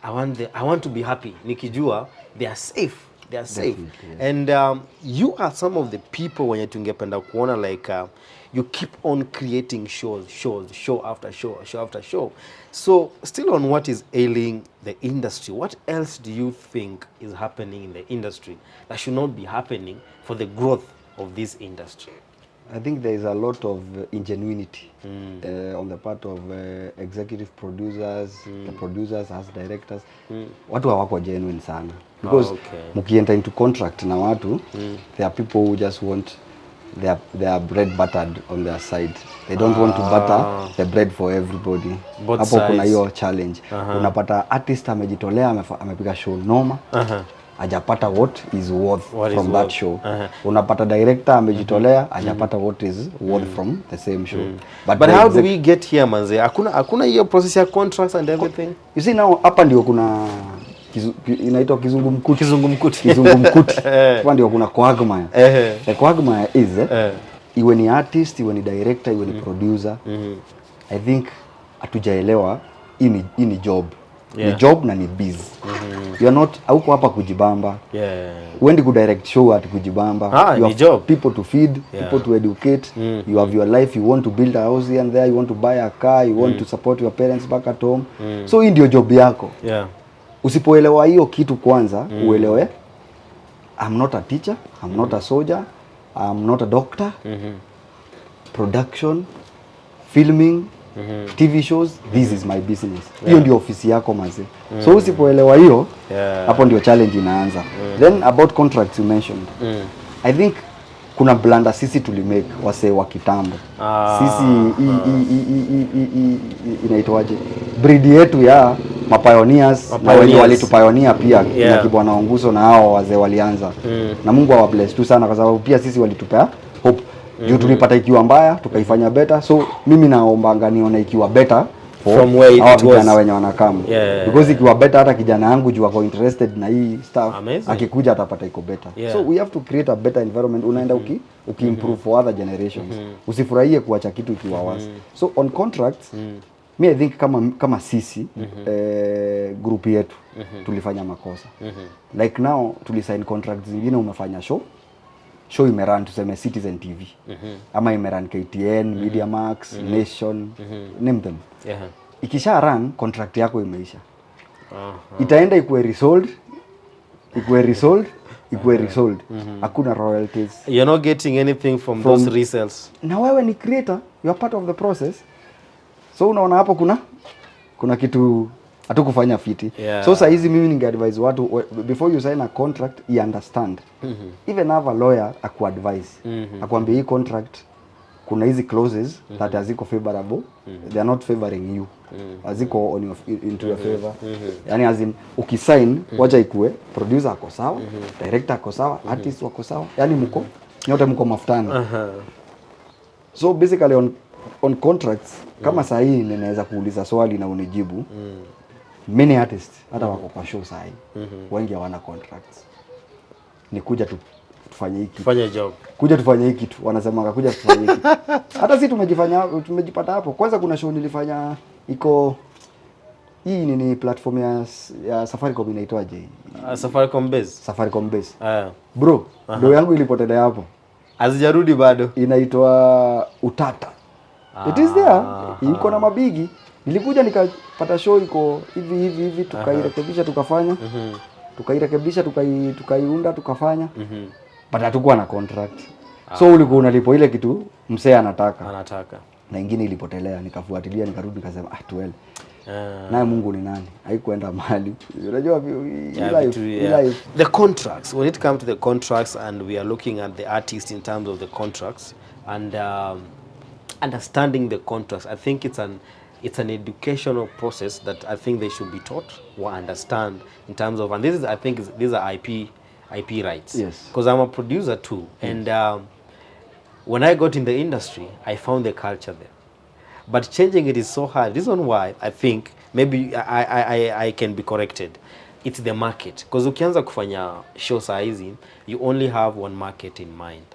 I want to be happy. Nikijua they are safe. They are safe. And you are some of the people when tungependa kuona like you keep on creating show after show. So still on what is ailing the industry, what else do you think is happening in the industry that should not be happening for the growth of this industry? I think there is a lot of ingenuity on the part of executive producers, the producers as directors. Watu hawako genuine sana. Because mukienta into contract na watu, there are people who just want their bread buttered on their side. They don't want to butter the bread for everybody. Hapo kuna hiyo challenge. Unapata artist amejitolea, amepiga show noma. Hajapata what is worth from that show. Unapata director amejitolea, hajapata what is worth from the same show. But how do we get here manze? Hakuna hiyo process ya contracts and everything. You see now hapa ndio kuna inaitwa kizungumkuti. Hapa ndio kuna quagmire. The quagmire is iwe ni artist, iwe ni director, iwe ni producer. I think hatujaelewa hii ni job. Yeah. Ni job na ni busy. You are not hauko hapa kujibamba. Yeah. Uendi ku direct show at kujibamba. You have job. People to feed, people to educate. You have your life, you want to build a house here and there, you want to buy a car, you want to support your parents back at home. So hii ndio job yako. Yeah. Usipoelewa hiyo kitu kwanza, uelewe I'm not a teacher, I'm not a soldier, I'm not a doctor. Production, filming, TV shows, this is my business. Hiyo ndio ofisi yako mazee. So usipoelewa hiyo, hapo ndio challenge inaanza. Then about contracts you mentioned. I think kuna blanda sisi tulimake wase wa kitambo. Sisi inaitwaje? Breed yetu ya mapioneers na wenye walitupioneer pia na Kibwana Onguso na hao wazee walianza. Na Mungu awabless tu sana kwa sababu pia sisi walitupea hope. Juu tulipata ikiwa mbaya tukaifanya better, so mimi naomba nione ikiwa better from where it was na wenye wanakam because ikiwa better hata kijana yangu juu ako interested na hii stuff akikuja atapata iko better. So we have to create a better environment. Unaenda improve for other generations. Usifurahie kuacha kitu ikiwa worse. So on contracts me I think kama sisi group yetu tulifanya makosa. Like now tulisign contracts zingine, umefanya show imeran tuseme Citizen TV ama imeran KTN, Media Max, Nation, name them. Ikisha run contract yako imeisha. Itaenda ikuwe resold. Hakuna royalties. You're not getting anything from those resales. Na wewe ni creator, you are part of the process. So unaona hapo kuna kitu hatukufanya fiti. So saa hizi mimi ningeadvise watu before you sign a contract you understand. Even have a lawyer akuadvise. Akwambie hii contract kuna hizi clauses that haziko favorable. They are not favoring you. Haziko into your favor. Yani as in ukisign wacha ikue producer ako sawa, director ako sawa, artist wako sawa. Yani nyote mko mafutani. So basically on contracts kama saa hii ninaweza kuuliza swali na unijibu. Many artists hata wako kwa show saa hii wengi hawana contracts. Ni kuja tufanye hiki, tufanye job, kuja tufanye hiki tu, wanasema kuja tufanye hiki. Hata sisi tumejipata hapo. Kwanza kuna show nilifanya iko hii ni platform ya Safaricom inaitwaje? Safaricom Base. Bro, ndio yangu ilipotea hapo. Hazijarudi bado. Inaitwa Utata. It is there. Iko na mabigi. Nilikuja nikapata show iko hivi tukairekebisha tukafanya. Tukairekebisha tukaiunda tukafanya. But hatukuwa na contract. So ulikuwa unalipo ile kitu msee anataka. Na ingine ilipotelea, nikafuatilia nikarudi nikasema tuele. Naye Mungu ni nani? Haikuenda mahali. Unajua life. The contracts, when it comes to the contracts and we are looking at the artist in terms of the contracts and understanding the contracts, I think it's an educational process that I think they should be taught or understand in terms of, and these are IP rights. Yes. Because I'm a producer too, and when I got in the industry, I found the culture there. But changing it is so hard. Reason why I think maybe I can be corrected. It's the market. Because ukianza kufanya show saa hizi, you only have one market in mind.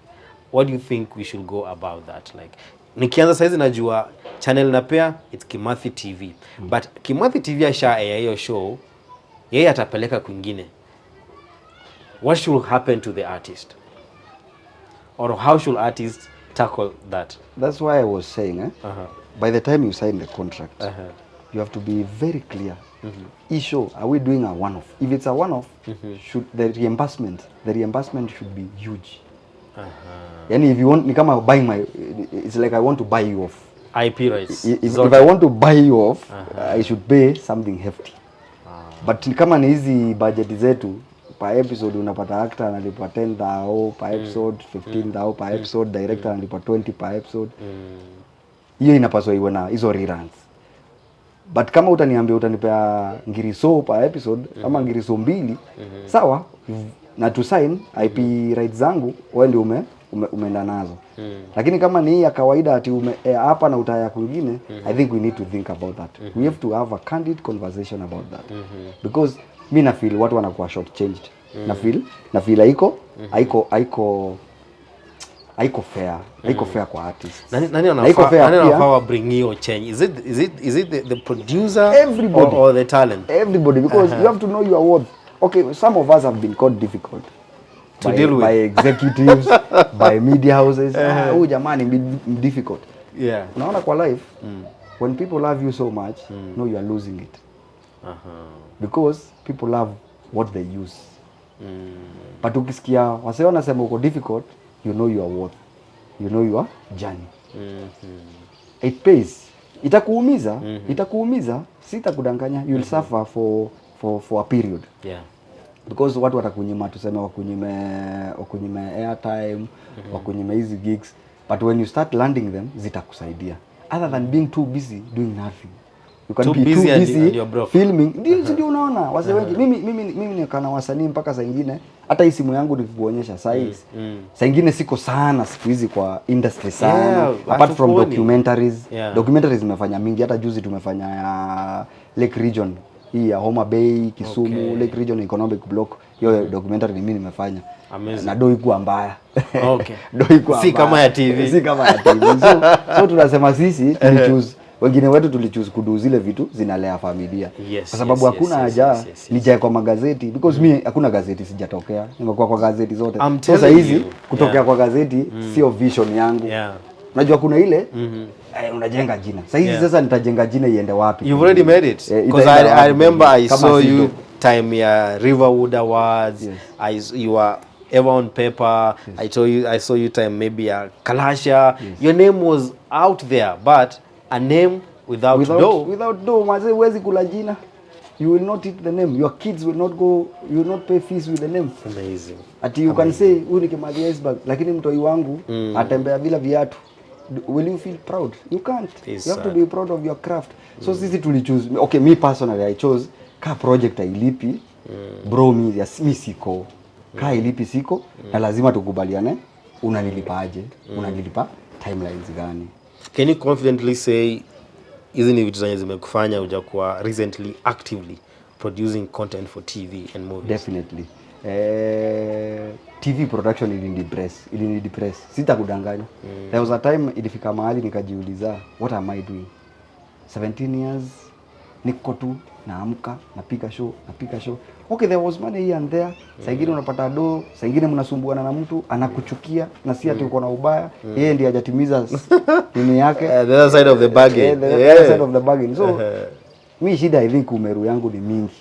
What do you think we should go about that? Like, nikianza saa hizi najua channel napea, it's Kimathi TV. But Kimathi TV asha hiyo show, yeye atapeleka kwingine. What should happen to the artist? Or how should artists tackle that? That's why I was saying, by the time you sign the contract, you have to be very clear. Show, are we doing a one-off? If it's a one-off, should the reimbursement should be huge. Yani if you want, it's like I want to buy you off. IP rights. If I want to buy you off, I should pay something hefty. But kama ni hizi budget zetu, per episode unapata actor analipa 10,000 per episode, 15,000 per episode, director analipa 20 per episode. Hiyo inapaswa iwe na hizo reruns. But kama utaniambia utanipea ngiriso per episode ama ngiriso 2, sawa, na to sign IP rights zangu wewe ndio umeenda nazo. Lakini kama ni ya kawaida ati hapa na utaya kwingine, I think we need to think about that. We have to have a candid conversation about that. Because mimi na feel watu wanakuwa short changed. Na feel haiko haiko fair kwa artists. Nani anafaa bring hiyo change? Is it the producer, everybody, or the talent? Everybody, because you have to know your worth. Okay, some of us have been called difficult to deal with by executives, by media houses. Oh jamani, difficult. Yeah. Unaona kwa life, when people love you so much, no, you are losing it. Because people love what they use. But ukisikia wase wanasema uko difficult, you know your worth. You know your journey. It pays. Itakuumiza, sitakudanganya. You'll suffer for a period. Yeah. Because watu watakunyima, tuseme wakunyime airtime, wakunyime hizi gigs, but when you start landing them, zitakusaidia. Other than being too busy doing nothing. You can be too busy filming. Ndio unaona wase wengi. Mimi nikana wasanii mpaka saa nyingine hata hii simu yangu nikikuonyesha size. Saa nyingine siko sana siku hizi kwa industry sana. Apart from documentaries. Documentaries nimefanya mingi, hata juzi tumefanya ya Lake Region. Hii ya Homa Bay, Kisumu, Lake Region Economic Block. Hiyo documentary ni mimi nimefanya. Na doi kuwa mbaya. Okay. Doi kuwa si kama ya TV. Si kama ya TV. So tunasema sisi tulichoose, wengine wetu tulichoose kudu zile vitu zinalea familia. Kwa sababu hakuna haja nijae kwa magazeti, because mimi hakuna gazeti sijatokea. Nimekuwa kwa gazeti zote. Sasa hizi kutokea kwa gazeti sio vision yangu. Unajua kuna ile unajenga jina. Sasa hizi sasa nitajenga jina iende wapi? You've already made it. Because I remember I saw you time ya Riverwood Awards. You were ever on paper. I saw you time maybe a Kalasha. Your name was out there, but a name without dough. Without dough, mazee huwezi kula jina. You will not eat the name. Your kids will not go, you will not pay fees with the name. Amazing. Ati you can say huyu ni Kimathi Icebarg, lakini mtoi wangu atembea bila viatu. Will you feel proud? You can't. You have to be proud of your craft. So sisi tulichoose. Okay, me personally I chose ka project ailipi. Bro, mi siko. Ka ilipi siko na lazima tukubaliane unanilipaje? Unanilipa timelines gani? Can you confidently say hizi ni vitu zenye zimekufanya ujakuwa recently actively producing content for TV and movies? Definitely. TV production ilini depress. Sitakudanganya. There was a time ilifika mahali nikajiuliza, what am I doing? 17 years niko tu naamka napika show. Okay, there was money here and there. Saa ingine unapata do, saa ingine mnasumbuana na mtu anakuchukia na si ati uko na ubaya. Yeye ndiye hajatimiza nini yake. The other side of the bargain. The other side of the bargain. So mi shida I think umeru yangu ni mingi.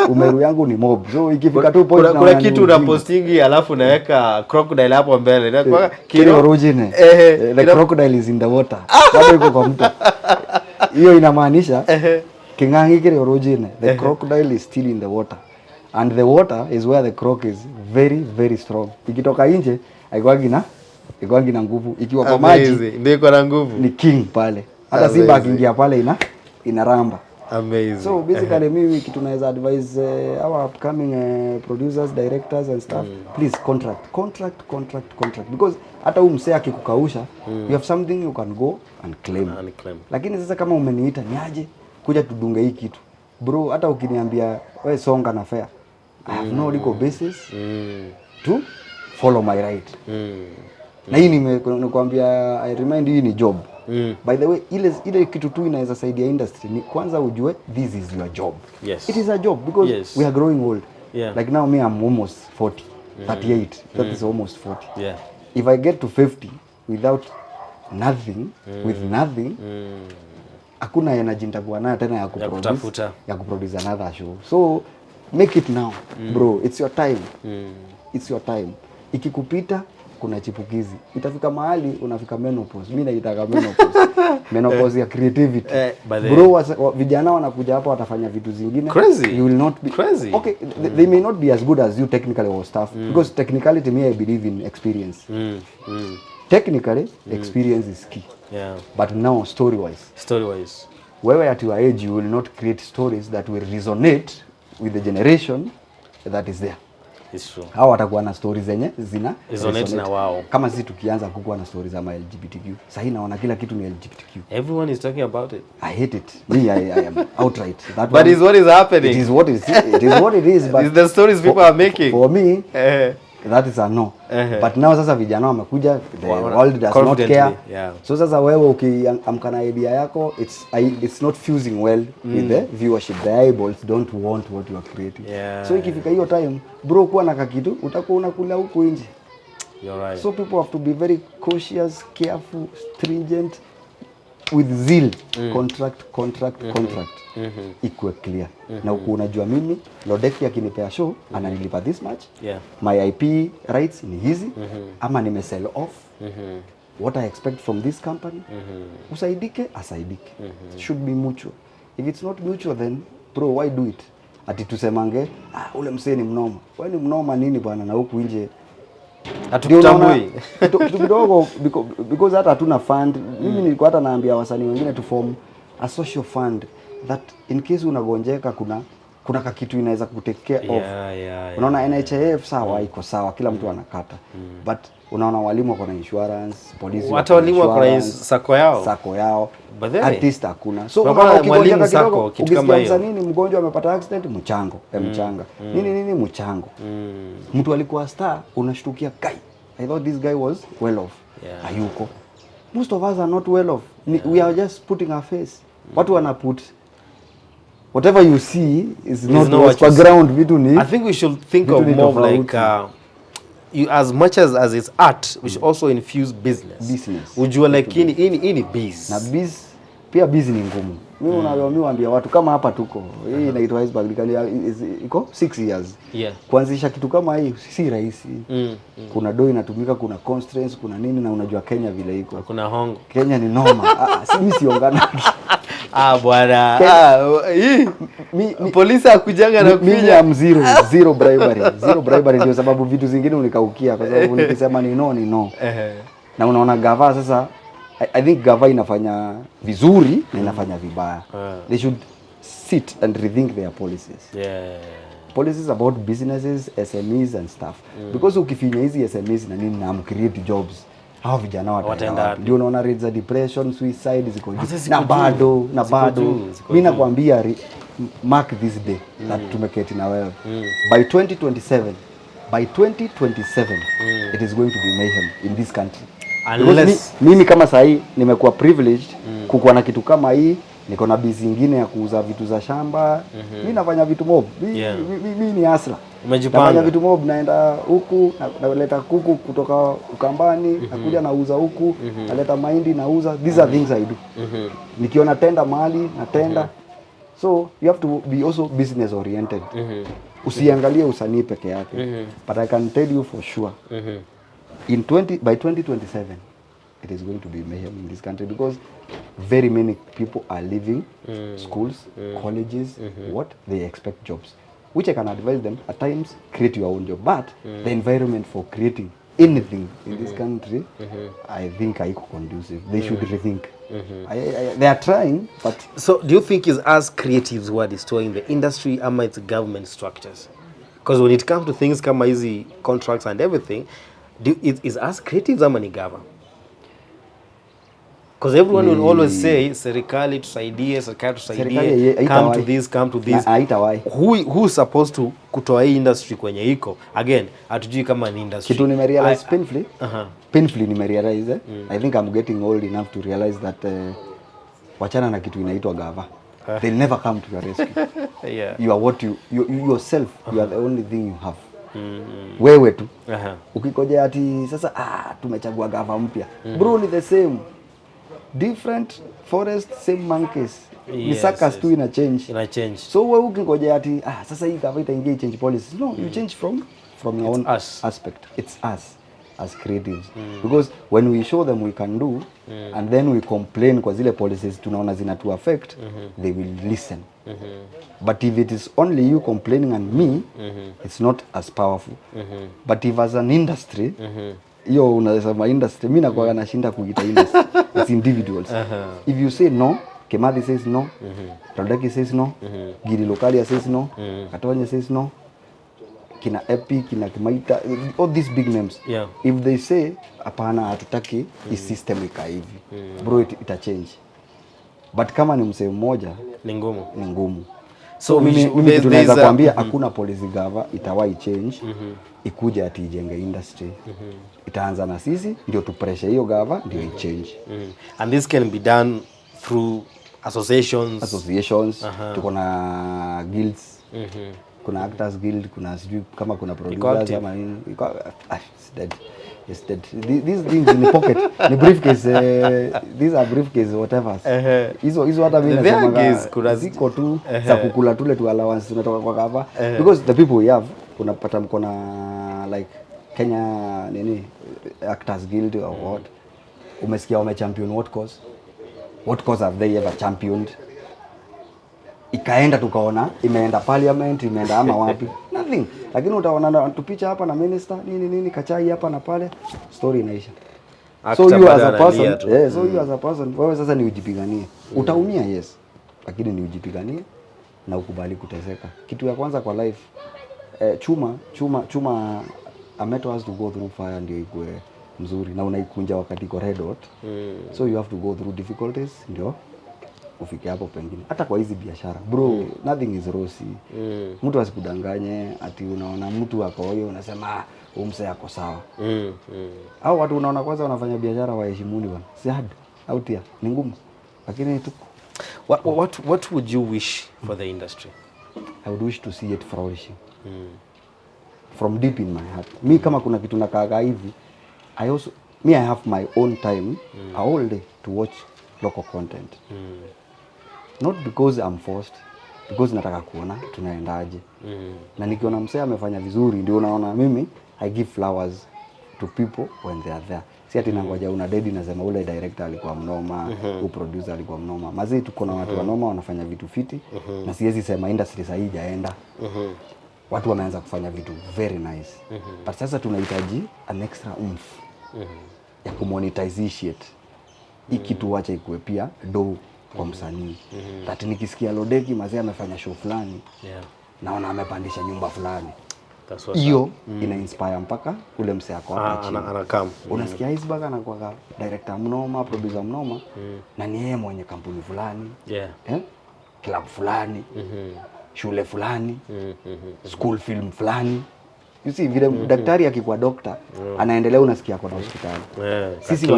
Umeru yangu ni mob. So ikifika tu point kuna kitu una postingi alafu naweka crocodile hapo mbele. Na kwa kile original. The crocodile is in the water. Bado iko kwa mtu. Hiyo inamaanisha kingangi kile original. The crocodile is still in the water. And the water is where the croc is very very strong. Ikitoka nje haikuangi na nguvu. Ikiwa kwa maji ndio iko na nguvu. Ni king pale. Hata simba akiingia pale inaramba. Amazing. So basically mimi kitu naweza advise our upcoming producers, directors and stuff, please contract because hata huyu msee akikukausha you have something you can go and claim. Lakini sasa kama umeniita niaje kuja tudunge hii kitu, bro, hata ukiniambia wewe songa na fair, I have no legal basis to follow my right. Na hii nimekuambia, I remind you, ni job. By the way, ile kitu tu inaweza saidia industry ni kwanza ujue this is your job. Yes. It is a job because we are growing old. Like now me I'm almost 40, 38. That is almost 40. If I get to 50 without nothing, with nothing, hakuna energy nitakuwa nayo tena ya kuproduce another show. So make it now, bro. It's your time. It's your time. Ikikupita kuna chipukizi. Itafika mahali unafika menopause. Mimi naitaka menopause. Menopause ya creativity. Bro, vijana wanakuja hapa watafanya vitu zingine. Crazy. You will not be crazy. Okay, they may not be as good as you technically or stuff. Because technicality, me, I believe in experience. Technically, experience is key. But now story-wise. Wewe at your age, you will not create stories that will resonate with the generation that is there. It's true. Hao watakuwa na stories zenye zina resonate na wao. Kama sisi tukianza kukuwa na stories za LGBTQ. Sasa naona kila kitu ni LGBTQ. Everyone is talking about it. I hate it. Me, I am outright. That but is what is happening. It is what it is. It is what it is. But it's the stories people are making. For me, that is a no. But now sasa vijana wamekuja, the world does not care. Yeah. So sasa wewe ukiamka na idea yako, it's not fusing well with the viewership. The eyeballs don't want what you are creating. Yeah. So ikifika hiyo time, bro, kuwa na kakitu utakuwa unakula huko nje. You're right. So people have to be very cautious, careful, stringent, with zeal. Contract. Ikuwe clear. Na unajua mimi Lodeki akinipea show ananilipa this much. Yeah. My IP rights ni hizi ama nime sell off. What I expect from this company. Usaidike, asaidike. Should be mutual. If it's not mutual, then bro, why do it? Ati tusemange ule msee ni mnoma. Wewe ni mnoma nini bwana, na huku nje hatukutambui kidogo because hata hatuna fund. Mimi nilikuwa hata naambia wasanii wengine to form a social fund that in case unagonjeka kuna kitu inaweza kutake care of. Unaona NHIF sawa, iko sawa, kila mtu anakata. But unaona walimu wako na insurance, polisi watu walimu wako na sako yao. Artist hakuna. So unaona mwalimu sako kitu kama hiyo. Nini mgonjwa amepata accident, mchango, mchanga. Nini mchango. Mtu alikuwa star, unashtukia kai. I thought this guy was well off. Hayuko. Most of us are not well off. We are just putting our face. Watu wana put whatever you see is not what's ground vitu ni. I think we should think of more like you, as much as it's art, we should also infuse business. Ujua like ini biz. Na biz pia biz ni ngumu. Mimi unawaambia watu kama hapa tuko. Hii inaitwa Iceberg iko 6 years. Kuanzisha kitu kama hii si rahisi. Kuna doi inatumika, kuna constraints, kuna nini, na unajua Kenya vile iko. Kuna hongo. Kenya ni noma. Mimi siongana. Bwana. Polisi akujanga na kuja. Mimi am zero bribery. Zero bribery ndio sababu vitu zingine unikaukia, kwa sababu nikisema ni no. Na unaona gava sasa, I think gava inafanya vizuri na inafanya vibaya. They should sit and rethink their policies. Policies about businesses, SMEs and stuff. Because ukifinya hizi SMEs na nini na create jobs, hao vijana wataenda. Ndio unaona rates za depression, suicide ziko juu. Na bado mimi nakwambia mark this day that tumeketi na wewe. By 2027 it is going to be mayhem in this country. Unless mimi kama sahi nimekuwa privileged kukuwa na kitu kama hii, niko na busy nyingine ya kuuza vitu za shamba. Mimi nafanya vitu mob. Mimi ni hustler. Nafanya vitu mob, naenda huku naleta kuku kutoka Ukambani, nakuja nauza huku, naleta mahindi nauza. These are things I do. Nikiona tenda mahali na tenda. So you have to be also business oriented. Usiangalie usanii peke yake. But I can tell you for sure. By 2027 it is going to be mayhem in this country, because very many people are leaving schools, colleges, what they expect jobs, which I can advise them at times, create your own job. But the environment for creating anything in this country, I think haiko conducive. They should rethink. They are trying, but so do you think it's us creatives who are destroying the industry, or it's government structures? Because when it comes to things kama hizi contracts and everything, is us creatives ama ni government? Because everyone will always say serikali tusaidie, come to this. Who is supposed to kutoa hii industry kwenye iko? Again, hatujui kama ni industry. Kitu nimerealize painfully nimerealize. I think I'm getting old enough to realize that wachana na kitu inaitwa gava. They'll never come to your rescue. You are what you yourself, you are the only thing you have. Wewe tu. Ukikoja ati sasa tumechagua gava mpya. Bro, ni the same. Different forest, same monkeys. Ni circus tu ina change. So wewe ukikoja ati sasa hii gava itaingia change policy. No, you change from your own aspect. It's us as creatives. Because when we show them we can do, and then we complain kwa zile policies tunaona zinatu affect, they will listen. But if it is only you complaining and me, it's not as powerful. But if as an industry, hiyo unasema industry, mimi nakuwa nashinda kuita industry. It's individuals. If you say no, Kimathi says no, Rodaki says no, Giri Lokalia says no, Katonye says no, kina Epi, kina Kimaita, all these big names. If they say hapana hatutaki hii system ika hivi, bro, ita change. But kama ni msee mmoja ni ngumu. So mimi tunaweza kuambia hakuna policy gava itawahi change ikuje ati ijenge industry. Itaanza na sisi ndio tu pressure hiyo gava ndio i-change. And this can be done through associations. Tuko na guilds. Kuna actors guild, kuna sijui kama kuna producers ama nini. Yes, these things in the pocket, ni briefcase, these are briefcase whatever. Hizo hata mimi nasema kuna ziko tu za kukula tule tu allowance tunatoka kwa gava, because the people we have unapata mko na like Kenya actors guild or what, umesikia wame champion what cause have they ever championed? Ikaenda tukaona imeenda parliament, imeenda ama wapi, nothing. Lakini utaona tupicha hapa na minister nini kachai hapa na pale, story inaisha. So you as a person, wewe sasa ni ujipiganie. Utaumia yes, lakini ni ujipiganie na ukubali kuteseka. Kitu ya kwanza kwa life, chuma a metal has to go through fire ndio ikue mzuri, na unaikunja wakati iko red hot. So you have to go through difficulties ndio ufike hapo pengine. Hata kwa hizi biashara bro, nothing is rosy. Mtu asikudanganye ati unaona mtu ako hoyo unasema umse yako sawa. Au watu unaona kwanza wanafanya biashara waheshimuni bwana. Si hard out here, ni ngumu. Lakini tu what would you wish for the industry? I would wish to see it flourishing. From deep in my heart. Mi kama kuna kitu nakaaga hivi, I have my own time all day to watch local content. Not because I'm forced, because nataka kuona tunaendaje. Na nikiona msee amefanya vizuri ndio unaona mimi I give flowers to people when they are there. Si ati nangoja una dedi nasema ule director alikuwa mnoma, producer alikuwa mnoma. Mazi tuko na watu wanoma wanafanya vitu fiti, na siwezi sema industry sasa haijaenda. Watu wameanza kufanya vitu very nice. But sasa tunahitaji an extra oomph ya kumonetize shit. Kitu wacha ikuwe pia do kwa msanii. That nikisikia Lodeki mazee amefanya show fulani, naona amepandisha nyumba fulani, hiyo ina inspire mpaka ule msee ako hapa chini anakam. Unasikia Iceberg anakuwa director mnoma, producer mnoma, na ni yeye mwenye kampuni fulani, club fulani, shule fulani, school film fulani. You see vile daktari akikuwa doctor anaendelea, unasikia kwa hospitali. Sisi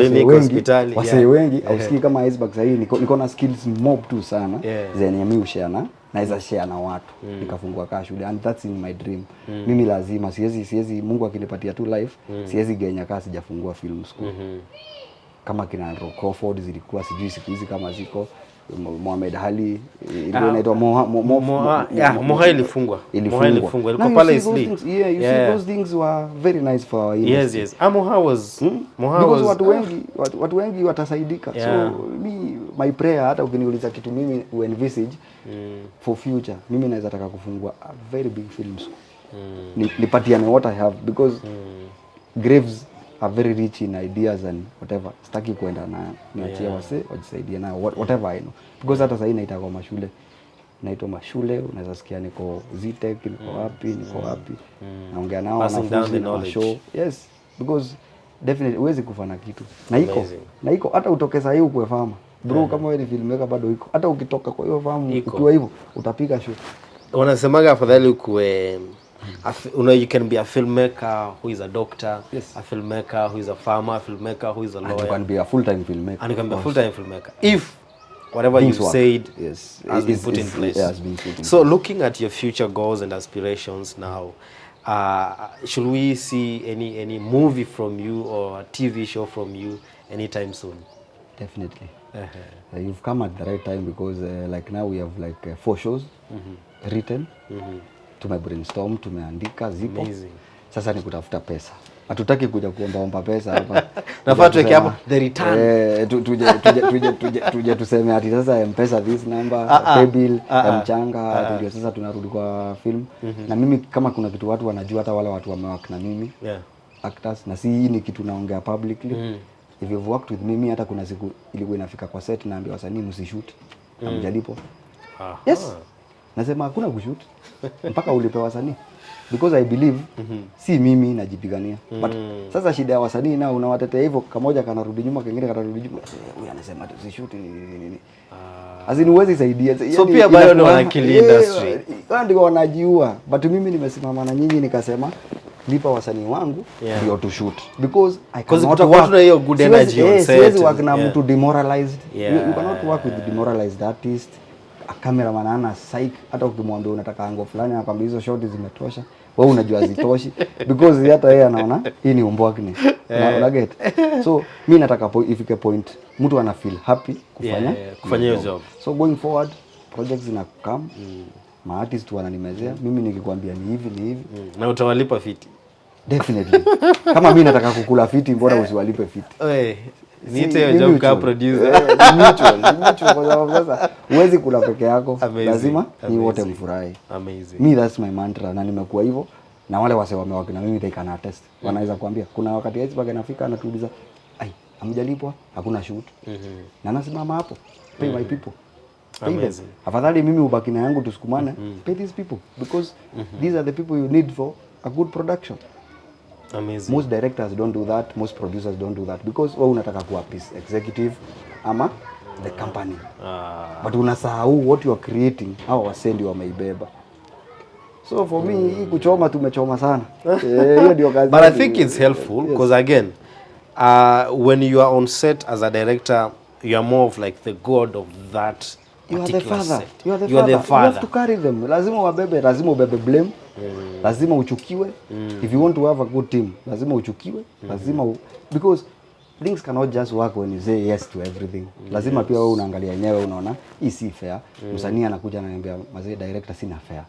wasee wengi ausikii kama Iceberg sasa hivi niko na skills mob tu sana zenye mimi ushare naweza share na watu nikafungua ka shule, and that's in my dream. Mimi lazima siwezi Mungu akinipatia tu life siwezi genya kasi sijafungua film school. Kama kina Crawford zilikuwa sijui siku hizi kama ziko Mohamed Ali ilikuwa inaitwa Moha ilifungwa ilikuwa pale Isli. You see those things were very nice for our industry. Yes Moha was because watu wengi watasaidika. So my prayer, hata ukiniuliza kitu mimi envisage for future, mimi naweza taka kufungua a very big film school. Nipatiane what I have, because Graves are very rich in ideas and whatever. Sitaki kuenda na niachie wase wajisaidie na whatever I know. Because hata sasa inaitwa mashule. Naitwa mashule, unaweza sikia niko Ztech, niko wapi. Naongea nao wanafunzi na show. Yes, because definitely huwezi kufanya kitu. Na iko hata utoke sasa hivi ukwe farmer. Bro, kama wewe ni filmmaker bado iko. Hata ukitoka kwa hiyo farm ukiwa hivyo utapiga show. Wanasemaga afadhali ukue you can be a filmmaker who is a doctor, a filmmaker who is a farmer, a filmmaker who is a lawyer. And you can be a full-time filmmaker. And you can be a full-time filmmaker. If whatever you said has been put in place. Has been put in so looking at your future goals and aspirations now, should we see any movie from you or a TV show from you anytime soon? Definitely. You've come at the right time, because like now we have like 4 shows written. Tumebrainstorm, tumeandika zipo. Amazing. Sasa ni kutafuta pesa. Hatutaki kuja kuomba pesa hapa. Nafaa tuweke hapo the return. Tuje tuseme ati sasa M-Pesa this number, pay bill, mchanga, ndio sasa tunarudi kwa film. Na mimi kama kuna kitu watu wanajua, hata wale watu wamework na mimi, actors, na si hii ni kitu naongea publicly. If you've worked with me, hata kuna siku ilikuwa inafika kwa set naambia wasanii msishoot, hamjalipo. Yes. Nasema hakuna kushoot mpaka ulipe wasanii, because I believe si mimi najipigania. But sasa shida ya wasanii na unawatetea hivyo, kamoja kanarudi nyuma, kingine kanarudi nyuma, huyu anasema tusishoot nini. Azini uwezi saidia. So pia bado ndo wanakili industry. Wao ndio wanajiua. But mimi nimesimama na nyinyi nikasema lipa wasanii wangu ndio to shoot, because I cannot work na hiyo good energy on set. Siwezi work na mtu demoralized. You cannot work with demoralized artist. A cameraman ana psych, hata ukimwambia unataka angle fulani anakwambia hizo shot zimetosha, wewe unajua zitoshi, because hata yeye anaona hii ni umbwakni. Una get? So mimi nataka ifike point mtu ana feel happy kufanya hiyo job. So going forward projects zina come, ma artist wananimezea, mimi nikikwambia ni hivi na utawalipa fiti definitely. Kama mimi nataka kukula fiti, mbona usiwalipe fiti? Niite hiyo job ka producer. Mutual kwa sababu sasa huwezi kula peke yako. Lazima ni wote mfurahi. Amazing. Me that's my mantra, na nimekuwa hivyo, na wale wase wamewaki na mimi they can attest. Wanaweza kuambia kuna wakati Iceberg anafika anatuuliza, ai hamjalipwa, hakuna shoot. Na nasimama hapo, pay my people. Amazing. Afadhali mimi ubaki na yangu tusukumane, pay these people, because these are the people you need for a good production. Amazing. Most directors don't do that, most producers don't do that, because wewe unataka kuwa piece executive ama the company. But unasahau what you are creating, hao wasendi wameibeba. So for me, hii kuchoma tumechoma sana. Hiyo ndio kazi. But I think it's helpful because again, when you are on set as a director, you are more of like the god of that. You are the father. You are the father. You have to carry them. Lazima wabebe, lazima ubebe blame. Lazima uchukiwe. If you want to have a good team, lazima uchukiwe. Lazima because things cannot just work when you say yes to everything. Lazima pia wewe unaangalia yenyewe, unaona hii si fair. Msanii anakuja ananiambia mazee director sina fair.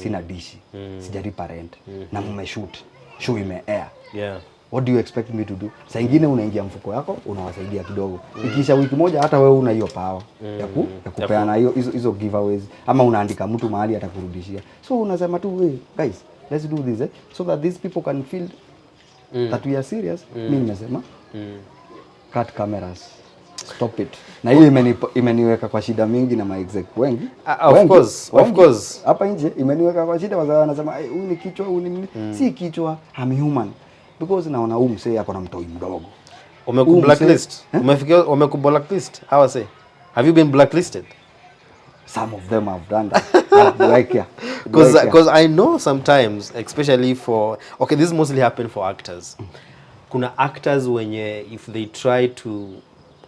Sina dishi. Sijalipa rent. Na mmeshoot. Show ime-air. What do you expect me to do? Saa ingine unaingia mfuko yako, unawasaidia kidogo. Ikisha wiki moja hata wewe una hiyo power ya kupeana hizo giveaways, ama unaandika mtu mahali atakurudishia. So unasema tu hey, guys, let's do this so that these people can feel that we are serious. Mimi nimesema cut cameras. Stop it. Na hiyo imeniweka kwa shida mingi na ma-exec wengi. Of course. Hapa nje imeniweka kwa shida, wazao wanasema huyu ni kichwa, huyu ni si kichwa, I'm human. Because naona huyu msee yako na mtoi mdogo. Blacklist. Umeku blacklist. How I say? Have you been blacklisted? Some of them have done that. Because I know sometimes, especially for this mostly happen for actors. Kuna actors wenye if they try to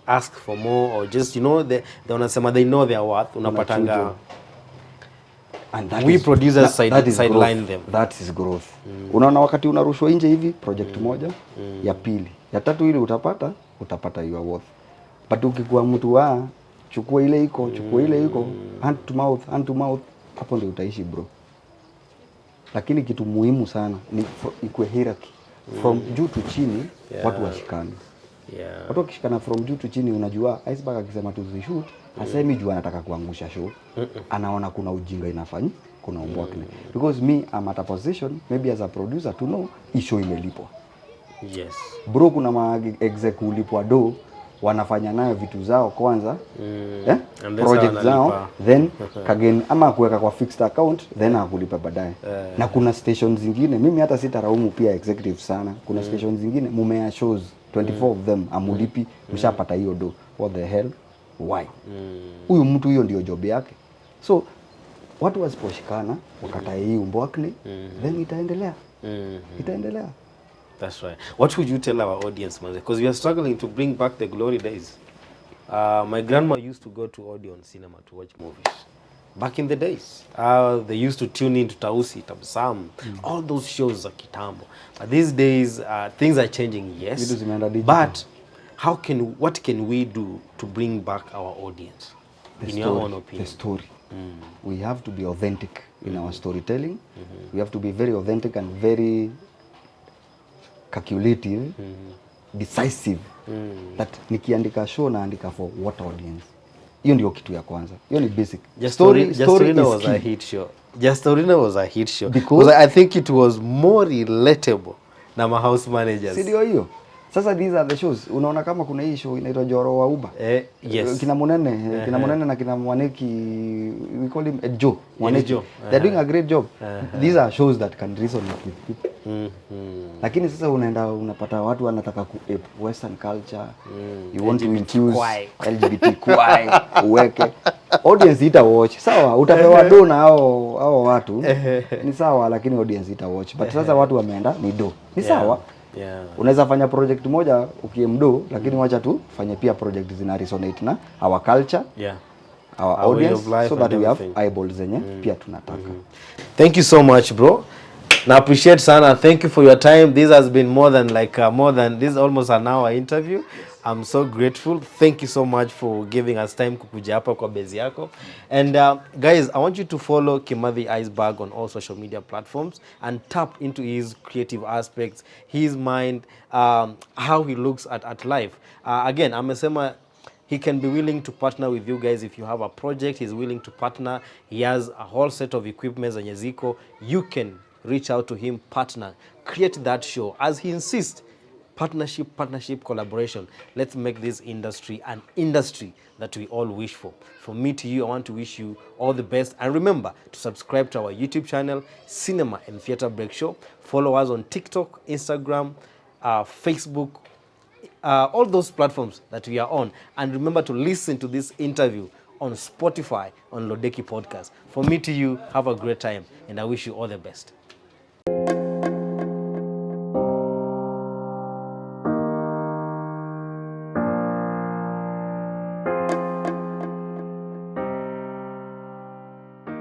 ask for more or just they wanasema they know their worth, unapatanga. And we producers sideline them. That is growth. Unaona wakati unarushwa nje hivi project moja, ya pili, ya tatu ili utapata your worth. But ukikuwa mtu chukua ile iko, hand to mouth, hapo ndio utaishi bro. Lakini kitu muhimu sana ni ikuwe hierarchy. From juu to chini, watu washikane. Watu wakishikana from juu to chini, unajua Iceberg akisema tuzishoot, hasemi juu anataka kuangusha show. Anaona kuna ujinga inafanya, kuna umbwakne. Because me I'm at a position maybe as a producer to know hii show imelipwa. Yes. Bro, kuna ma-exec ulipwa do wanafanya nayo vitu zao kwanza, project zao, then kageni ama kuweka kwa fixed account, then akulipa baadaye. Na kuna stations zingine, mimi hata sitaraumu pia executive sana. Kuna stations zingine mumea shows 24 of them amulipi, mshapata hiyo do. What the hell? Why? Huyu mtu hiyo ndio job yake. So watu wasiposhikana wakata hii umbwakni, then itaendelea. Itaendelea. That's right. What would you tell our audience, man? Because we are struggling to bring back the glory days. My grandma used to go to Odeon Cinema to watch movies. Back in the days, they used to tune in to Tausi, Tabsam, all those shows are kitambo. But these days, things are changing, yes. But what can we do to bring back our audience? In your own opinion? The story. We have to be authentic in our storytelling. We have to be very authentic and very calculative, decisive. That nikiandika show naandika for what audience. Hiyo ndio kitu ya kwanza. Hiyo ni basic. Justorina was a hit show. Justorina was a hit show because I think it was more relatable na ma house managers. Si ndio hiyo? Sasa these are the shows. Unaona kama kuna hii show inaitwa Joro wa Uba. Yes. Kina Munene, kina Munene na kina Mwaneki, we call him Joe. Mwaneki. They're doing a great job. These are shows that can resonate with people. Lakini sasa unaenda unapata watu wanataka ku western culture. You want to infuse LGBTQI uweke. Audience ita watch. Sawa, utapewa do na hao watu. Ni sawa, lakini audience ita watch. But sasa watu wameenda ni do. Ni sawa. Yeah. Unaweza fanya project moja ukiemdo, lakini wacha tu fanye pia project zina resonate na our culture, our audience, so that we have eyeballs zenye pia tunataka. Thank you so much, bro. Na appreciate sana. Thank you for your time. This has been more than this, almost an hour interview. I'm so grateful. Thank you so much for giving us time kukuja hapa kwa base yako. And guys, I want you to follow Kimathi Icebarg on all social media platforms and tap into his creative aspects, his mind, how he looks at life. Again, amesema he can be willing to partner with you guys if you have a project. He's willing to partner. He has a whole set of equipment zenye ziko. You can reach out to him, partner, create that show. As he insists, partnership, collaboration. Let's make this industry an industry that we all wish for. From me to you, I want to wish you all the best. And remember to subscribe to our YouTube channel, Cinema and Theatre Break Show. Follow us on TikTok, Instagram, Facebook, all those platforms that we are on. And remember to listen to this interview on Spotify, on Lodeki Podcast. From me to you, have a great time, and I wish you all the best.